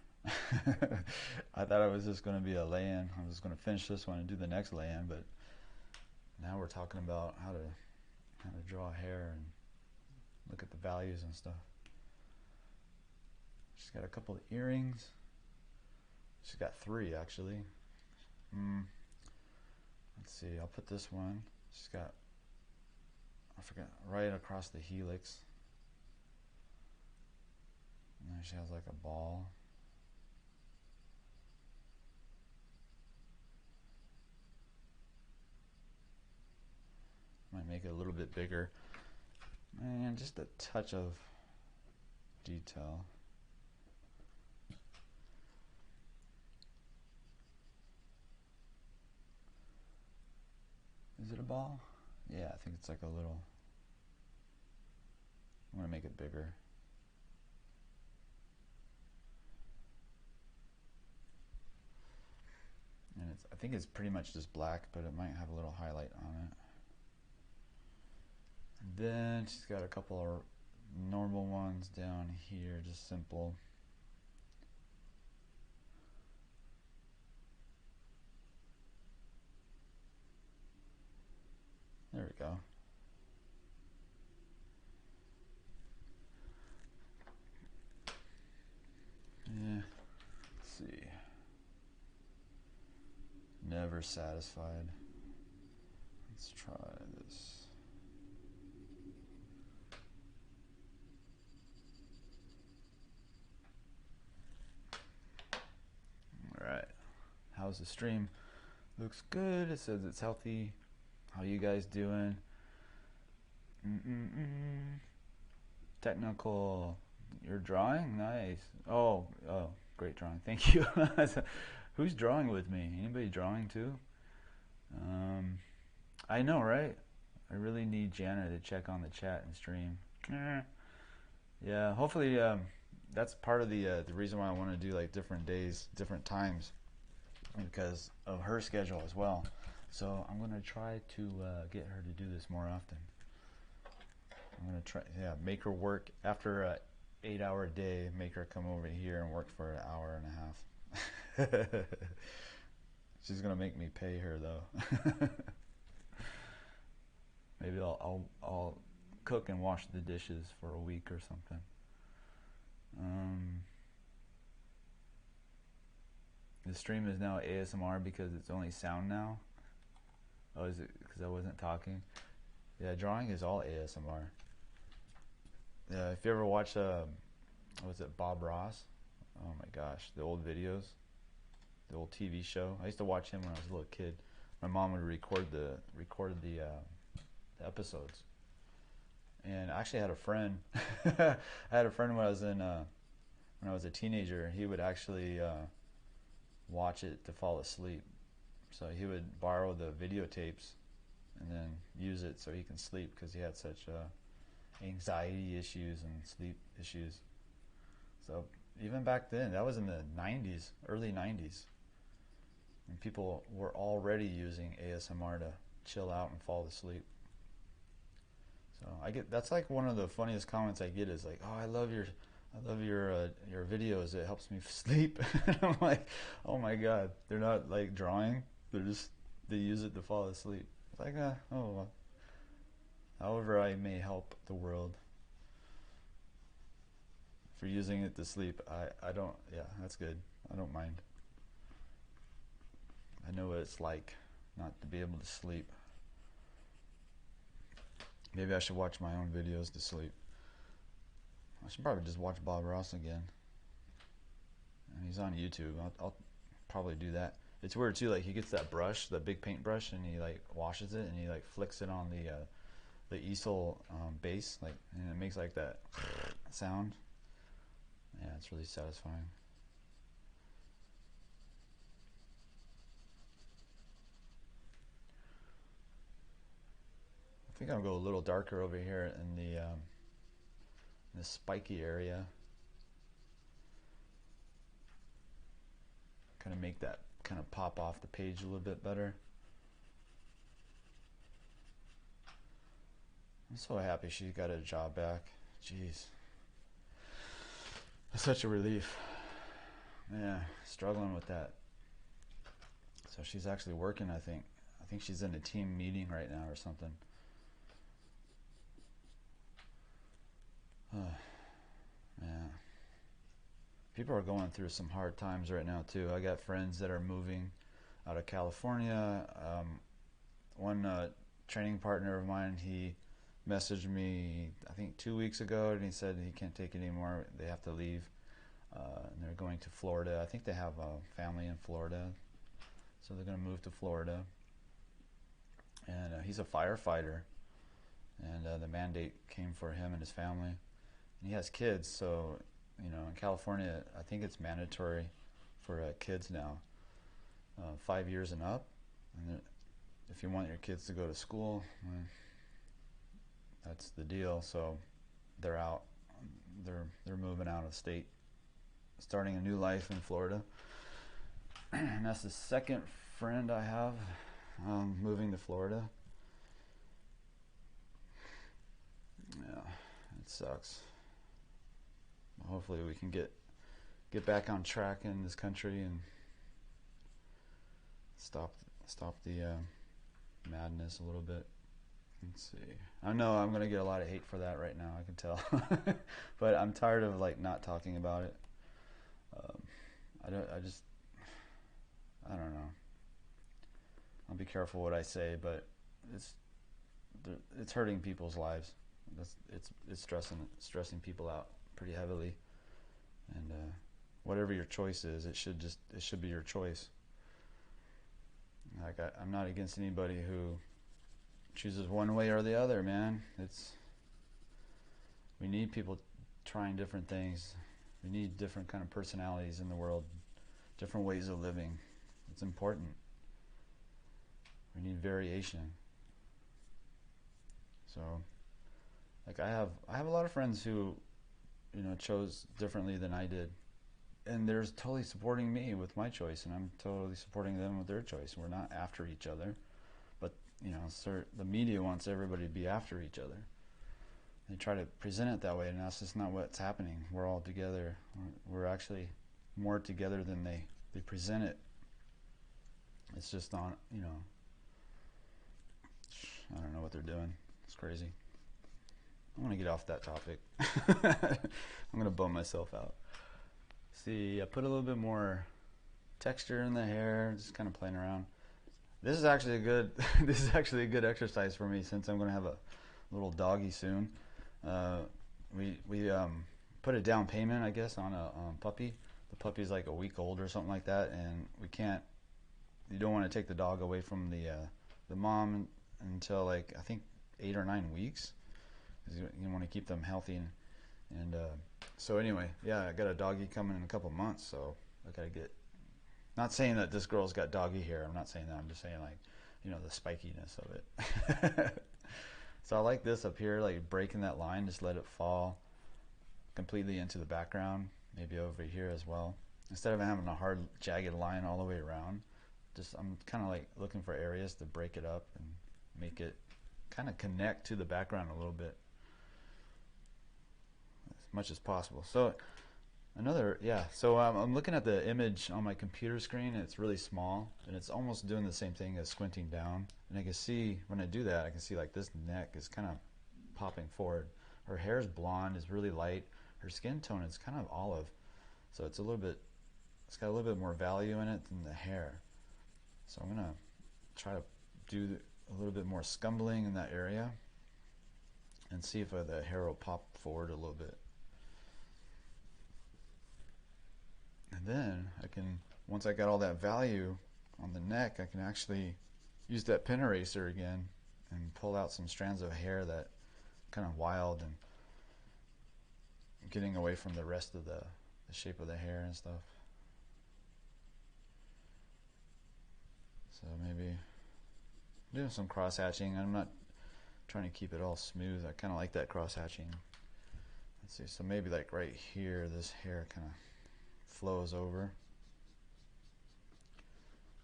I thought it was just going to be a lay-in. I was going to finish this one and do the next lay-in, but now we're talking about how to draw hair and look at the values and stuff. She's got a couple of earrings. She's got 3 actually. Let's see, I'll put this one. She's got, I forgot, right across the helix. And then she has like a ball. Might make it a little bit bigger. And just a touch of detail. Is it a ball? Yeah, I think it's like a little. I'm going to make it bigger. And I think it's pretty much just black, but it might have a little highlight on it. And then she's got a couple of normal ones down here, just simple. There we go. Yeah, let's see. Never satisfied. Let's try this. Alright. How's the stream? Looks good. It says it's healthy. How you guys doing? Technical. You're drawing? Nice. Oh, great drawing. Thank you. Who's drawing with me? Anybody drawing too? I know, right? I really need Jana to check on the chat and stream. Yeah, hopefully that's part of the reason why I want to do like different days, different times, because of her schedule as well. So I'm going to try to get her to do this more often. I'm going to try, make her work after a 8-hour day, make her come over here and work for an hour and a half. She's going to make me pay her though. Maybe I'll cook and wash the dishes for a week or something. The stream is now ASMR because it's only sound now. Oh, is it because I wasn't talking? Yeah, drawing is all ASMR. Yeah, if you ever watch, was it Bob Ross? Oh my gosh, the old videos, the old TV show. I used to watch him when I was a little kid. My mom would record the episodes. And I actually had a friend. I had a friend when I was a teenager. He would actually watch it to fall asleep. So he would borrow the videotapes and then use it so he can sleep because he had such anxiety issues and sleep issues. So even back then, that was in the 90s, early 90s, and people were already using ASMR to chill out and fall asleep. So that's like one of the funniest comments I get is like, "Oh, I love your videos. It helps me sleep." And I'm like, "Oh my God, they're not like drawing. They use it to fall asleep." It's like, oh well. However I may help the world. For using it to sleep, I don't, yeah, that's good. I don't mind. I know what it's like not to be able to sleep. Maybe I should watch my own videos to sleep. I should probably just watch Bob Ross again. And he's on YouTube. I'll probably do that. It's weird too, like he gets that brush, that big paintbrush, and he like washes it and he like flicks it on the easel base, like, and it makes like that sound. Yeah, it's really satisfying. I think I'll go a little darker over here in the spiky area. Kind of make that kind of pop off the page a little bit better. I'm so happy she got a job back. Jeez. It's such a relief. Yeah, struggling with that. So she's actually working, I think. I think she's in a team meeting right now or something. Yeah. People are going through some hard times right now too. I got friends that are moving out of California. One training partner of mine, he messaged me I think 2 weeks ago, and he said he can't take it anymore. They have to leave, and they're going to Florida. I think they have a family in Florida, so they're going to move to Florida. And he's a firefighter, and the mandate came for him and his family. And he has kids, so you know, in California, I think it's mandatory for kids now, 5 years and up. And if you want your kids to go to school, that's the deal. So they're out. They're moving out of state, starting a new life in Florida. And that's the second friend I have moving to Florida. Yeah, it sucks. Hopefully we can get back on track in this country and stop the madness a little bit. Let's see. I know I'm gonna get a lot of hate for that right now. I can tell, but I'm tired of like not talking about it. I don't know. I'll be careful what I say, but it's hurting people's lives. It's stressing people out pretty heavily. And whatever your choice is, it should be your choice. Like I'm not against anybody who chooses one way or the other, man. We need people trying different things. We need different kind of personalities in the world, different ways of living. It's important. We need variation. So, like I have a lot of friends who, you know, chose differently than I did, and they're totally supporting me with my choice, and I'm totally supporting them with their choice. We're not after each other, but you know, the media wants everybody to be after each other. They try to present it that way, and that's just not what's happening. We're all together. We're actually more together than they present it. It's just not, you know, I don't know what they're doing. It's crazy. I'm gonna get off that topic. I'm gonna bum myself out. See, I put a little bit more texture in the hair, just kind of playing around. This is actually a good this is actually a good exercise for me, since I'm gonna have a little doggy soon. We put a down payment, I guess, on a puppy. The puppy's like a week old or something like that, and you don't want to take the dog away from the mom until, like, I think 8 or 9 weeks, because you want to keep them healthy. And so anyway, yeah, I got a doggy coming in a couple months, so I gotta get. Not saying that this girl's got doggy hair. I'm not saying that. I'm just saying, like, you know, the spikiness of it. So I like this up here, like breaking that line, just let it fall completely into the background, maybe over here as well. Instead of having a hard, jagged line all the way around, I'm kind of like looking for areas to break it up and make it kind of connect to the background a little bit, as much as possible. So so I'm looking at the image on my computer screen, and it's really small, and it's almost doing the same thing as squinting down. And I can see, when I do that, I can see like this neck is kind of popping forward. Her hair is blonde, is really light. Her skin tone is kind of olive, so it's got a little bit more value in it than the hair. So I'm gonna try to do a little bit more scumbling in that area and see if the hair will pop forward a little bit. And then once I got all that value on the neck, I can actually use that pen eraser again and pull out some strands of hair that kind of wild and getting away from the rest of the shape of the hair and stuff. So maybe doing some cross hatching. I'm not trying to keep it all smooth. I kind of like that cross hatching. Let's see, so maybe like right here, this hair kind of flows over,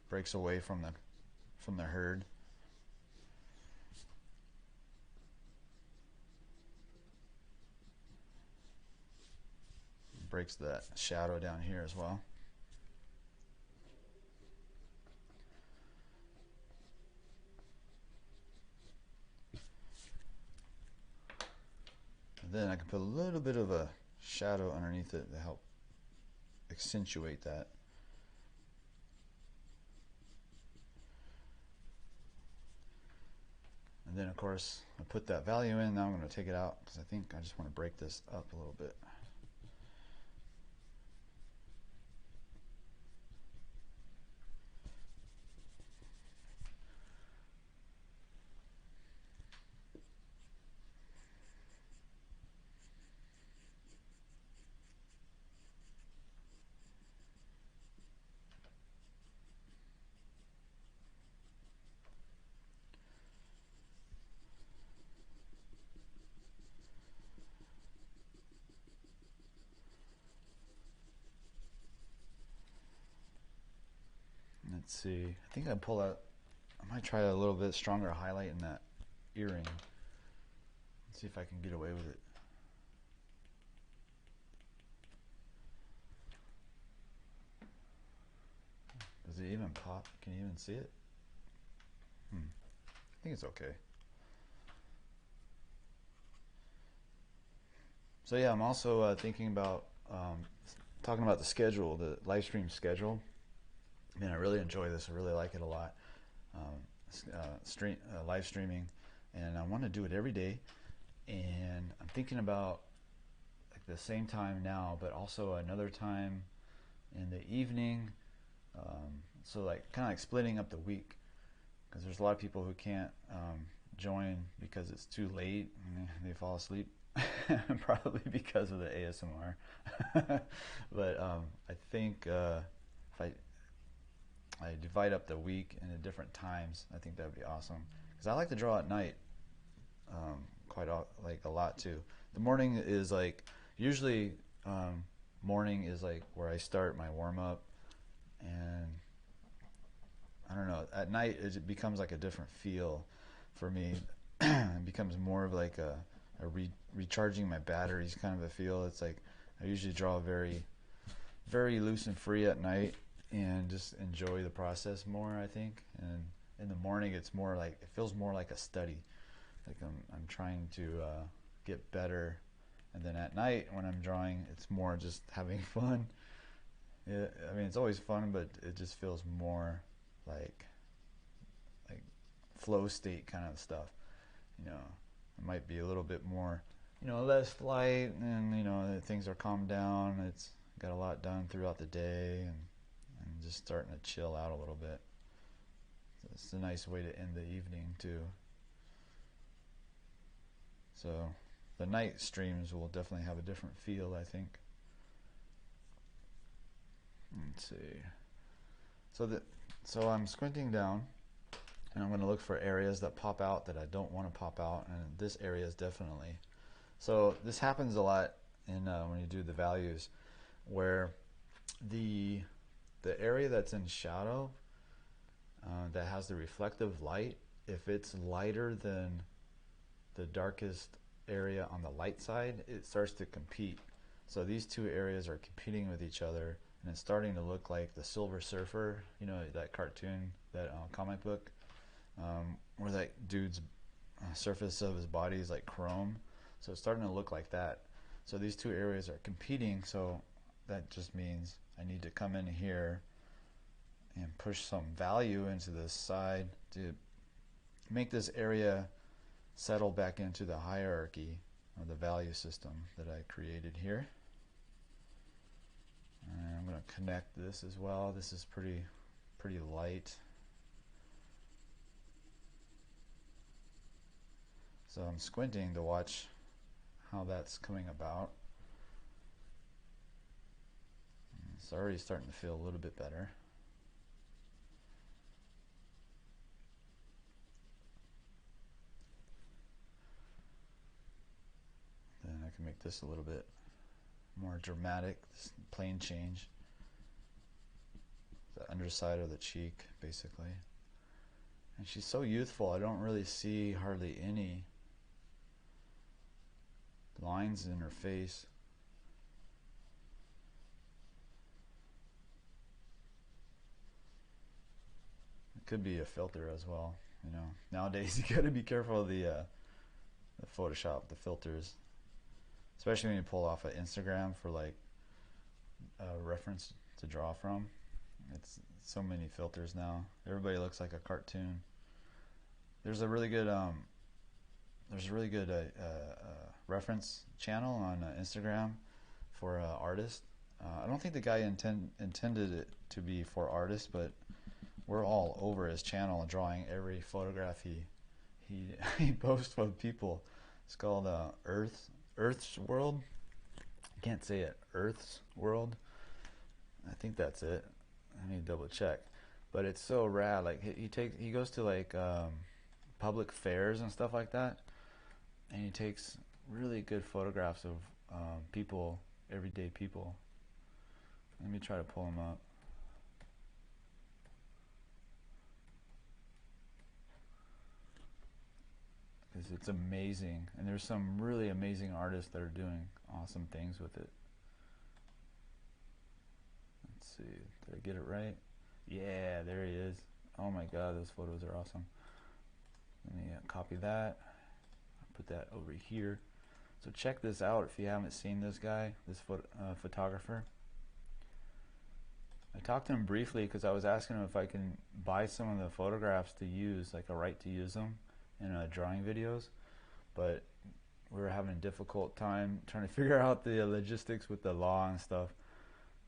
breaks away from the herd. Breaks that shadow down here as well. And then I can put a little bit of a shadow underneath it to help accentuate that. And then, of course, I put that value in. Now I'm going to take it out because I think I just want to break this up a little bit. Let's see. I think I might try a little bit stronger highlight in that earring. Let's see if I can get away with it. Does it even pop? Can you even see it? I think it's okay. So yeah, I'm also thinking about talking about the schedule, the live stream schedule. Man, I really enjoy this. I really like it a lot. Live streaming, and I want to do it every day. And I'm thinking about like the same time now, but also another time in the evening. So like kind of like splitting up the week, because there's a lot of people who can't join because it's too late and they fall asleep. Probably because of the ASMR. But I think if I divide up the week into different times, I think that would be awesome. Because I like to draw at night like a lot too. The morning is like, usually morning is like where I start my warm-up, and I don't know, at night it becomes like a different feel for me. It becomes more of like a recharging my batteries kind of a feel. It's like I usually draw very, very loose and free at night and just enjoy the process more, I think. And in the morning it's more like, it feels more like a study. Like I'm trying to get better. And then at night when I'm drawing, it's more just having fun. I mean, it's always fun, but it just feels more like flow state kind of stuff. You know, it might be a little bit more, you know, less light, and you know, things are calmed down. It's got a lot done throughout the day, and just starting to chill out a little bit. So it's a nice way to end the evening too. So the night streams will definitely have a different feel, I think. Let's see. So I'm squinting down, and I'm going to look for areas that pop out that I don't want to pop out, and this area is definitely. So this happens a lot in when you do the values, where the area that's in shadow that has the reflective light, if it's lighter than the darkest area on the light side, it starts to compete. So these two areas are competing with each other, and it's starting to look like the Silver Surfer, you know, that cartoon, that comic book, where that dude's surface of his body is like chrome. So it's starting to look like that. So these two areas are competing, so that just means I need to come in here and push some value into this side to make this area settle back into the hierarchy of the value system that I created here. And I'm going to connect this as well. This is pretty light. So I'm squinting to watch how that's coming about. It's already starting to feel a little bit better. Then I can make this a little bit more dramatic, this plane change. The underside of the cheek, basically. And she's so youthful, I don't really see hardly any lines in her face. It could be a filter as well, you know. Nowadays you gotta be careful of the Photoshop, the filters. Especially when you pull off an Instagram for like a reference to draw from. It's so many filters now. Everybody looks like a cartoon. There's a really good reference channel on Instagram for artists. I don't think the guy intended it to be for artists, but we're all over his channel drawing every photograph he posts of people. It's called Earth's World. I can't say it. Earth's World. I think that's it. I need to double check. But it's so rad. Like he goes to like public fairs and stuff like that, and he takes really good photographs of people, everyday people. Let me try to pull him up. Because it's amazing, and there's some really amazing artists that are doing awesome things with it. Let's see, did I get it right? Yeah, there he is. Oh my god, those photos are awesome. Let me copy that. I'll put that over here. So check this out if you haven't seen this guy, this photographer. I talked to him briefly because I was asking him if I can buy some of the photographs to use, like a right to use them in drawing videos, but we were having a difficult time trying to figure out the logistics with the law and stuff.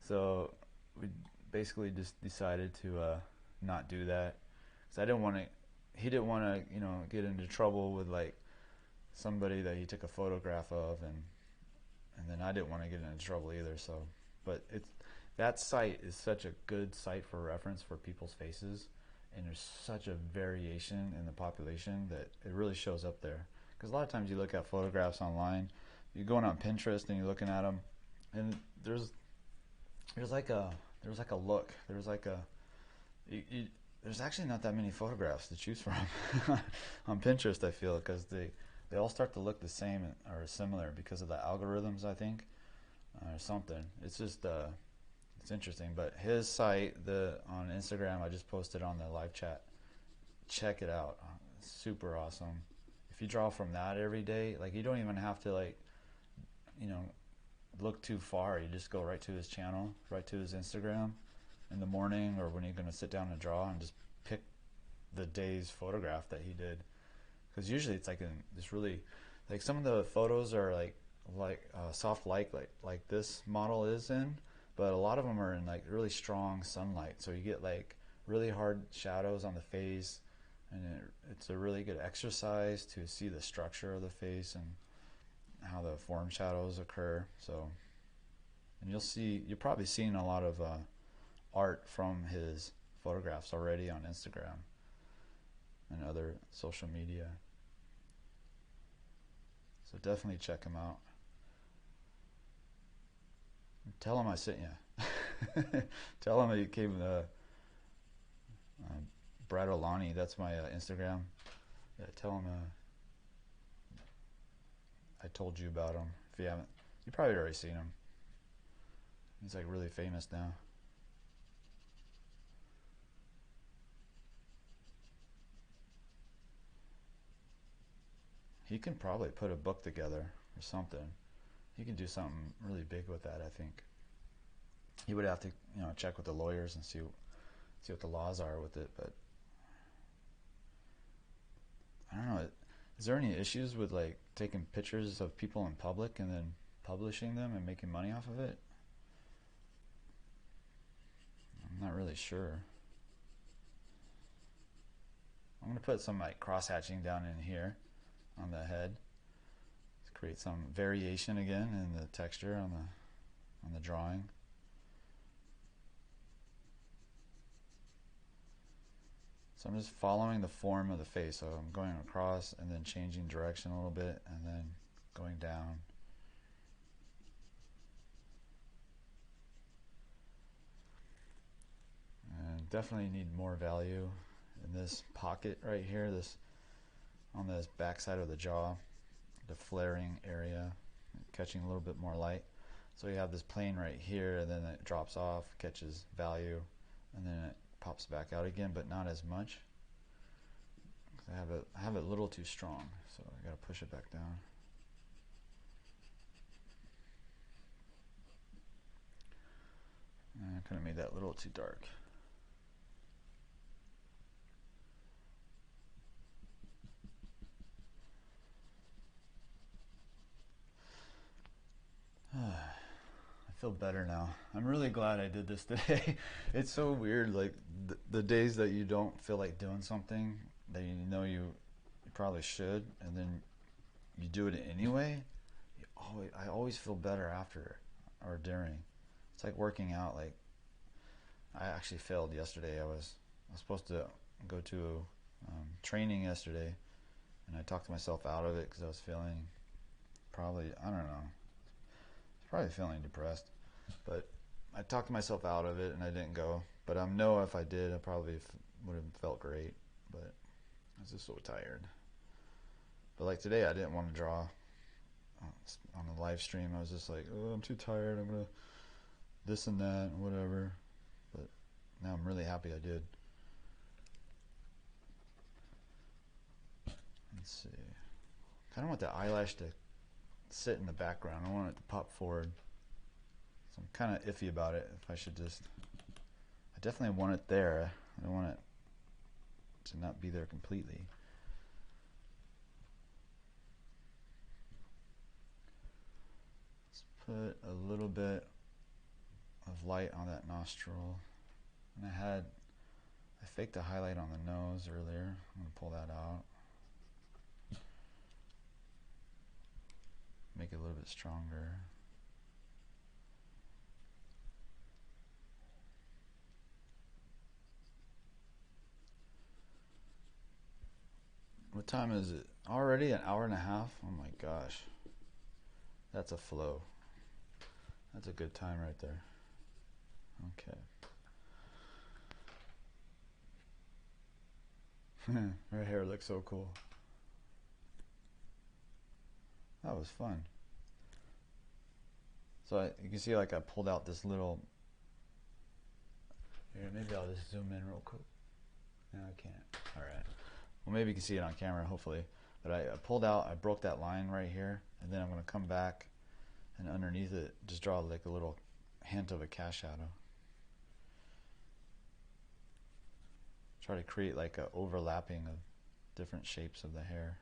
So we basically just decided to not do that, because I didn't want to. He didn't want to, you know, get into trouble with like somebody that he took a photograph of, and then I didn't want to get into trouble either. So, but that site is such a good site for reference for people's faces. And there's such a variation in the population that it really shows up there. Because a lot of times you look at photographs online, you're going on Pinterest and you're looking at them, and there's like a look. There's actually not that many photographs to choose from on Pinterest, I feel, because they all start to look the same or similar because of the algorithms, I think, or something. It's just it's interesting. But his site, on Instagram, I just posted on the live chat. Check it out. Super awesome. if you draw from that every day, like you don't even have to like, you know, look too far. You just go right to his channel, right to his Instagram in the morning or when you're going to sit down and draw, and just pick the day's photograph that he did. Because usually it's like this really, like some of the photos are like soft light, like this model is in, but a lot of them are in like really strong sunlight, so you get like really hard shadows on the face, and it's a really good exercise to see the structure of the face and how the form shadows occur. So, and you're probably seen a lot of art from his photographs already on Instagram and other social media. So definitely check him out. Tell him I sent you. Tell him you came Bradwynn, that's my Instagram. Yeah, tell him I told you about him. If you haven't, you probably already seen him. He's like really famous now. He can probably put a book together or something. He can do something really big with that, I think. He would have to, you know, check with the lawyers and see what the laws are with it, but I don't know. Is there any issues with like taking pictures of people in public and then publishing them and making money off of it? I'm not really sure. I'm going to put some like cross hatching down in here on the head to create some variation again in the texture on the drawing. So I'm just following the form of the face. So I'm going across and then changing direction a little bit and then going down. And definitely need more value in this pocket right here, this on this back side of the jaw, the flaring area, catching a little bit more light. So you have this plane right here, and then it drops off, catches value, and then it pops back out again, but not as much. I have it a little too strong, so I got to push it back down. And I kind of made that a little too dark. I feel better now. I'm really glad I did this today. It's so weird, like the days that you don't feel like doing something that you know you probably should, and then you do it anyway. I always feel better after or during. It's like working out. Like I actually failed yesterday. I was supposed to go to training yesterday, and I talked myself out of it because I was feeling probably, I don't know, probably feeling depressed, but I talked myself out of it and I didn't go. But I know if I did, I probably would have felt great, but I was just so tired. But like today, I didn't want to draw on the live stream. I was just like, oh, I'm too tired, I'm gonna this and that and whatever. But now I'm really happy I did. Let's see, kind of want the eyelash to sit in the background. I want it to pop forward. So I'm kind of iffy about it. If I should just, I definitely want it there. I don't want it to not be there completely. Let's put a little bit of light on that nostril. And I faked a highlight on the nose earlier. I'm going to pull that out. Make it a little bit stronger. What time is it? Already an hour and a half? Oh my gosh. That's a flow. That's a good time right there. Okay. Her hair looks so cool. That was fun. So you can see like I pulled out this little, here, maybe I'll just zoom in real quick. No, I can't. Alright. Well, maybe you can see it on camera, hopefully. But I pulled out, I broke that line right here, and then I'm going to come back and underneath it just draw like a little hint of a cast shadow. Try to create like an overlapping of different shapes of the hair.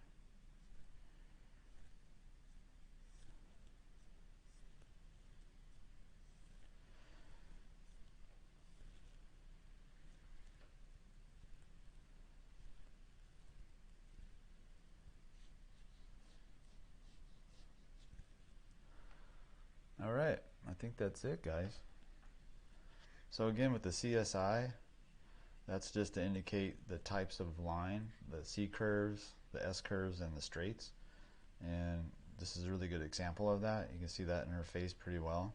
All right, I think that's it, guys. So again, with the CSI, that's just to indicate the types of line, the C curves, the S curves, and the straights. And this is a really good example of that. You can see that in her face pretty well,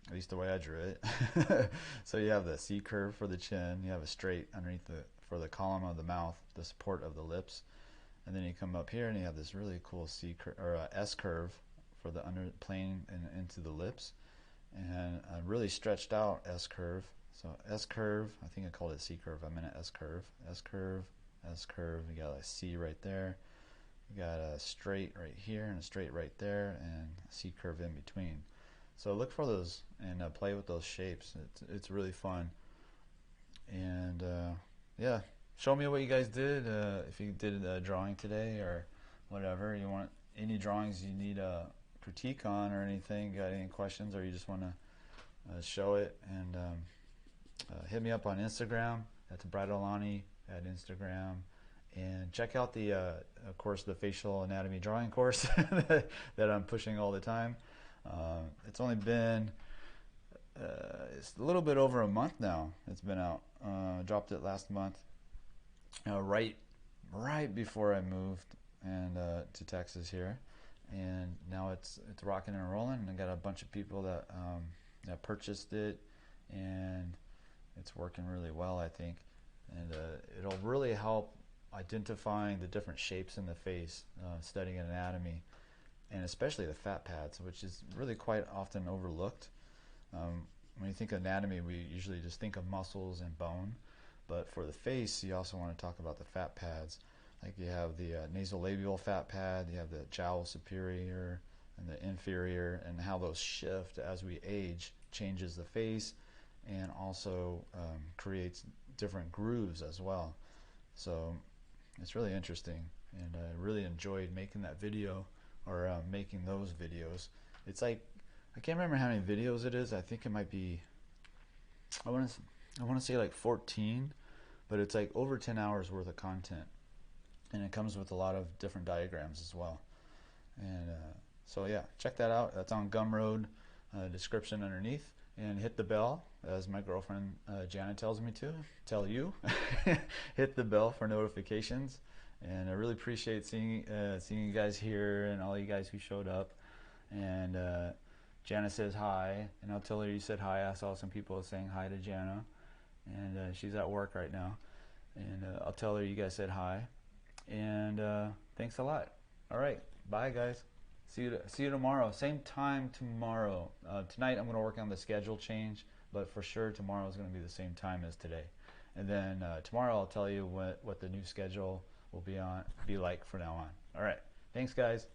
at least the way I drew it. So you have the C curve for the chin, you have a straight underneath for the column of the mouth, the support of the lips, and then you come up here and you have this really cool S curve for the plane and into the lips, and a really stretched out S curve. So S curve, I think I called it C curve, I meant an S curve, S curve, S curve. You got a C right there, you got a straight right here and a straight right there, and a C curve in between. So look for those and play with those shapes. It's really fun. And yeah, show me what you guys did, if you did a drawing today or whatever. You want any drawings you need a critique on or anything, got any questions, or you just want to show it, and hit me up on Instagram. That's 𝔻𝕐𝕥𝕥𝕣𝕒 at Instagram. And check out the, of course, the facial anatomy drawing course that I'm pushing all the time. It's only been it's a little bit over a month now. It's been out. Dropped it last month, right before I moved and to Texas here, and now it's rocking and rolling. And I got a bunch of people that purchased it, and it's working really well, I think. And it'll really help identifying the different shapes in the face, studying anatomy, and especially the fat pads, which is really quite often overlooked. When you think of anatomy, we usually just think of muscles and bone, but for the face, you also want to talk about the fat pads. Like you have the nasolabial fat pad, you have the jowl superior and the inferior, and how those shift as we age changes the face, and also creates different grooves as well. So it's really interesting, and I really enjoyed making that video, or making those videos. It's like, I can't remember how many videos it is. I think it might be, I want to say like 14, but it's like over 10 hours worth of content, and it comes with a lot of different diagrams as well. And so yeah, check that out. That's on Gumroad, description underneath, and hit the bell, as my girlfriend Jana tells me to tell you. Hit the bell for notifications. And I really appreciate seeing you guys here, and all you guys who showed up. And Jana says hi, and I'll tell her you said hi. I saw some people saying hi to Jana, and she's at work right now. And I'll tell her you guys said hi. And thanks a lot. All right, bye guys. See you tomorrow. Same time tomorrow. Tonight I'm going to work on the schedule change, but for sure tomorrow is going to be the same time as today. And then tomorrow I'll tell you what the new schedule will be like from now on. All right. Thanks, guys.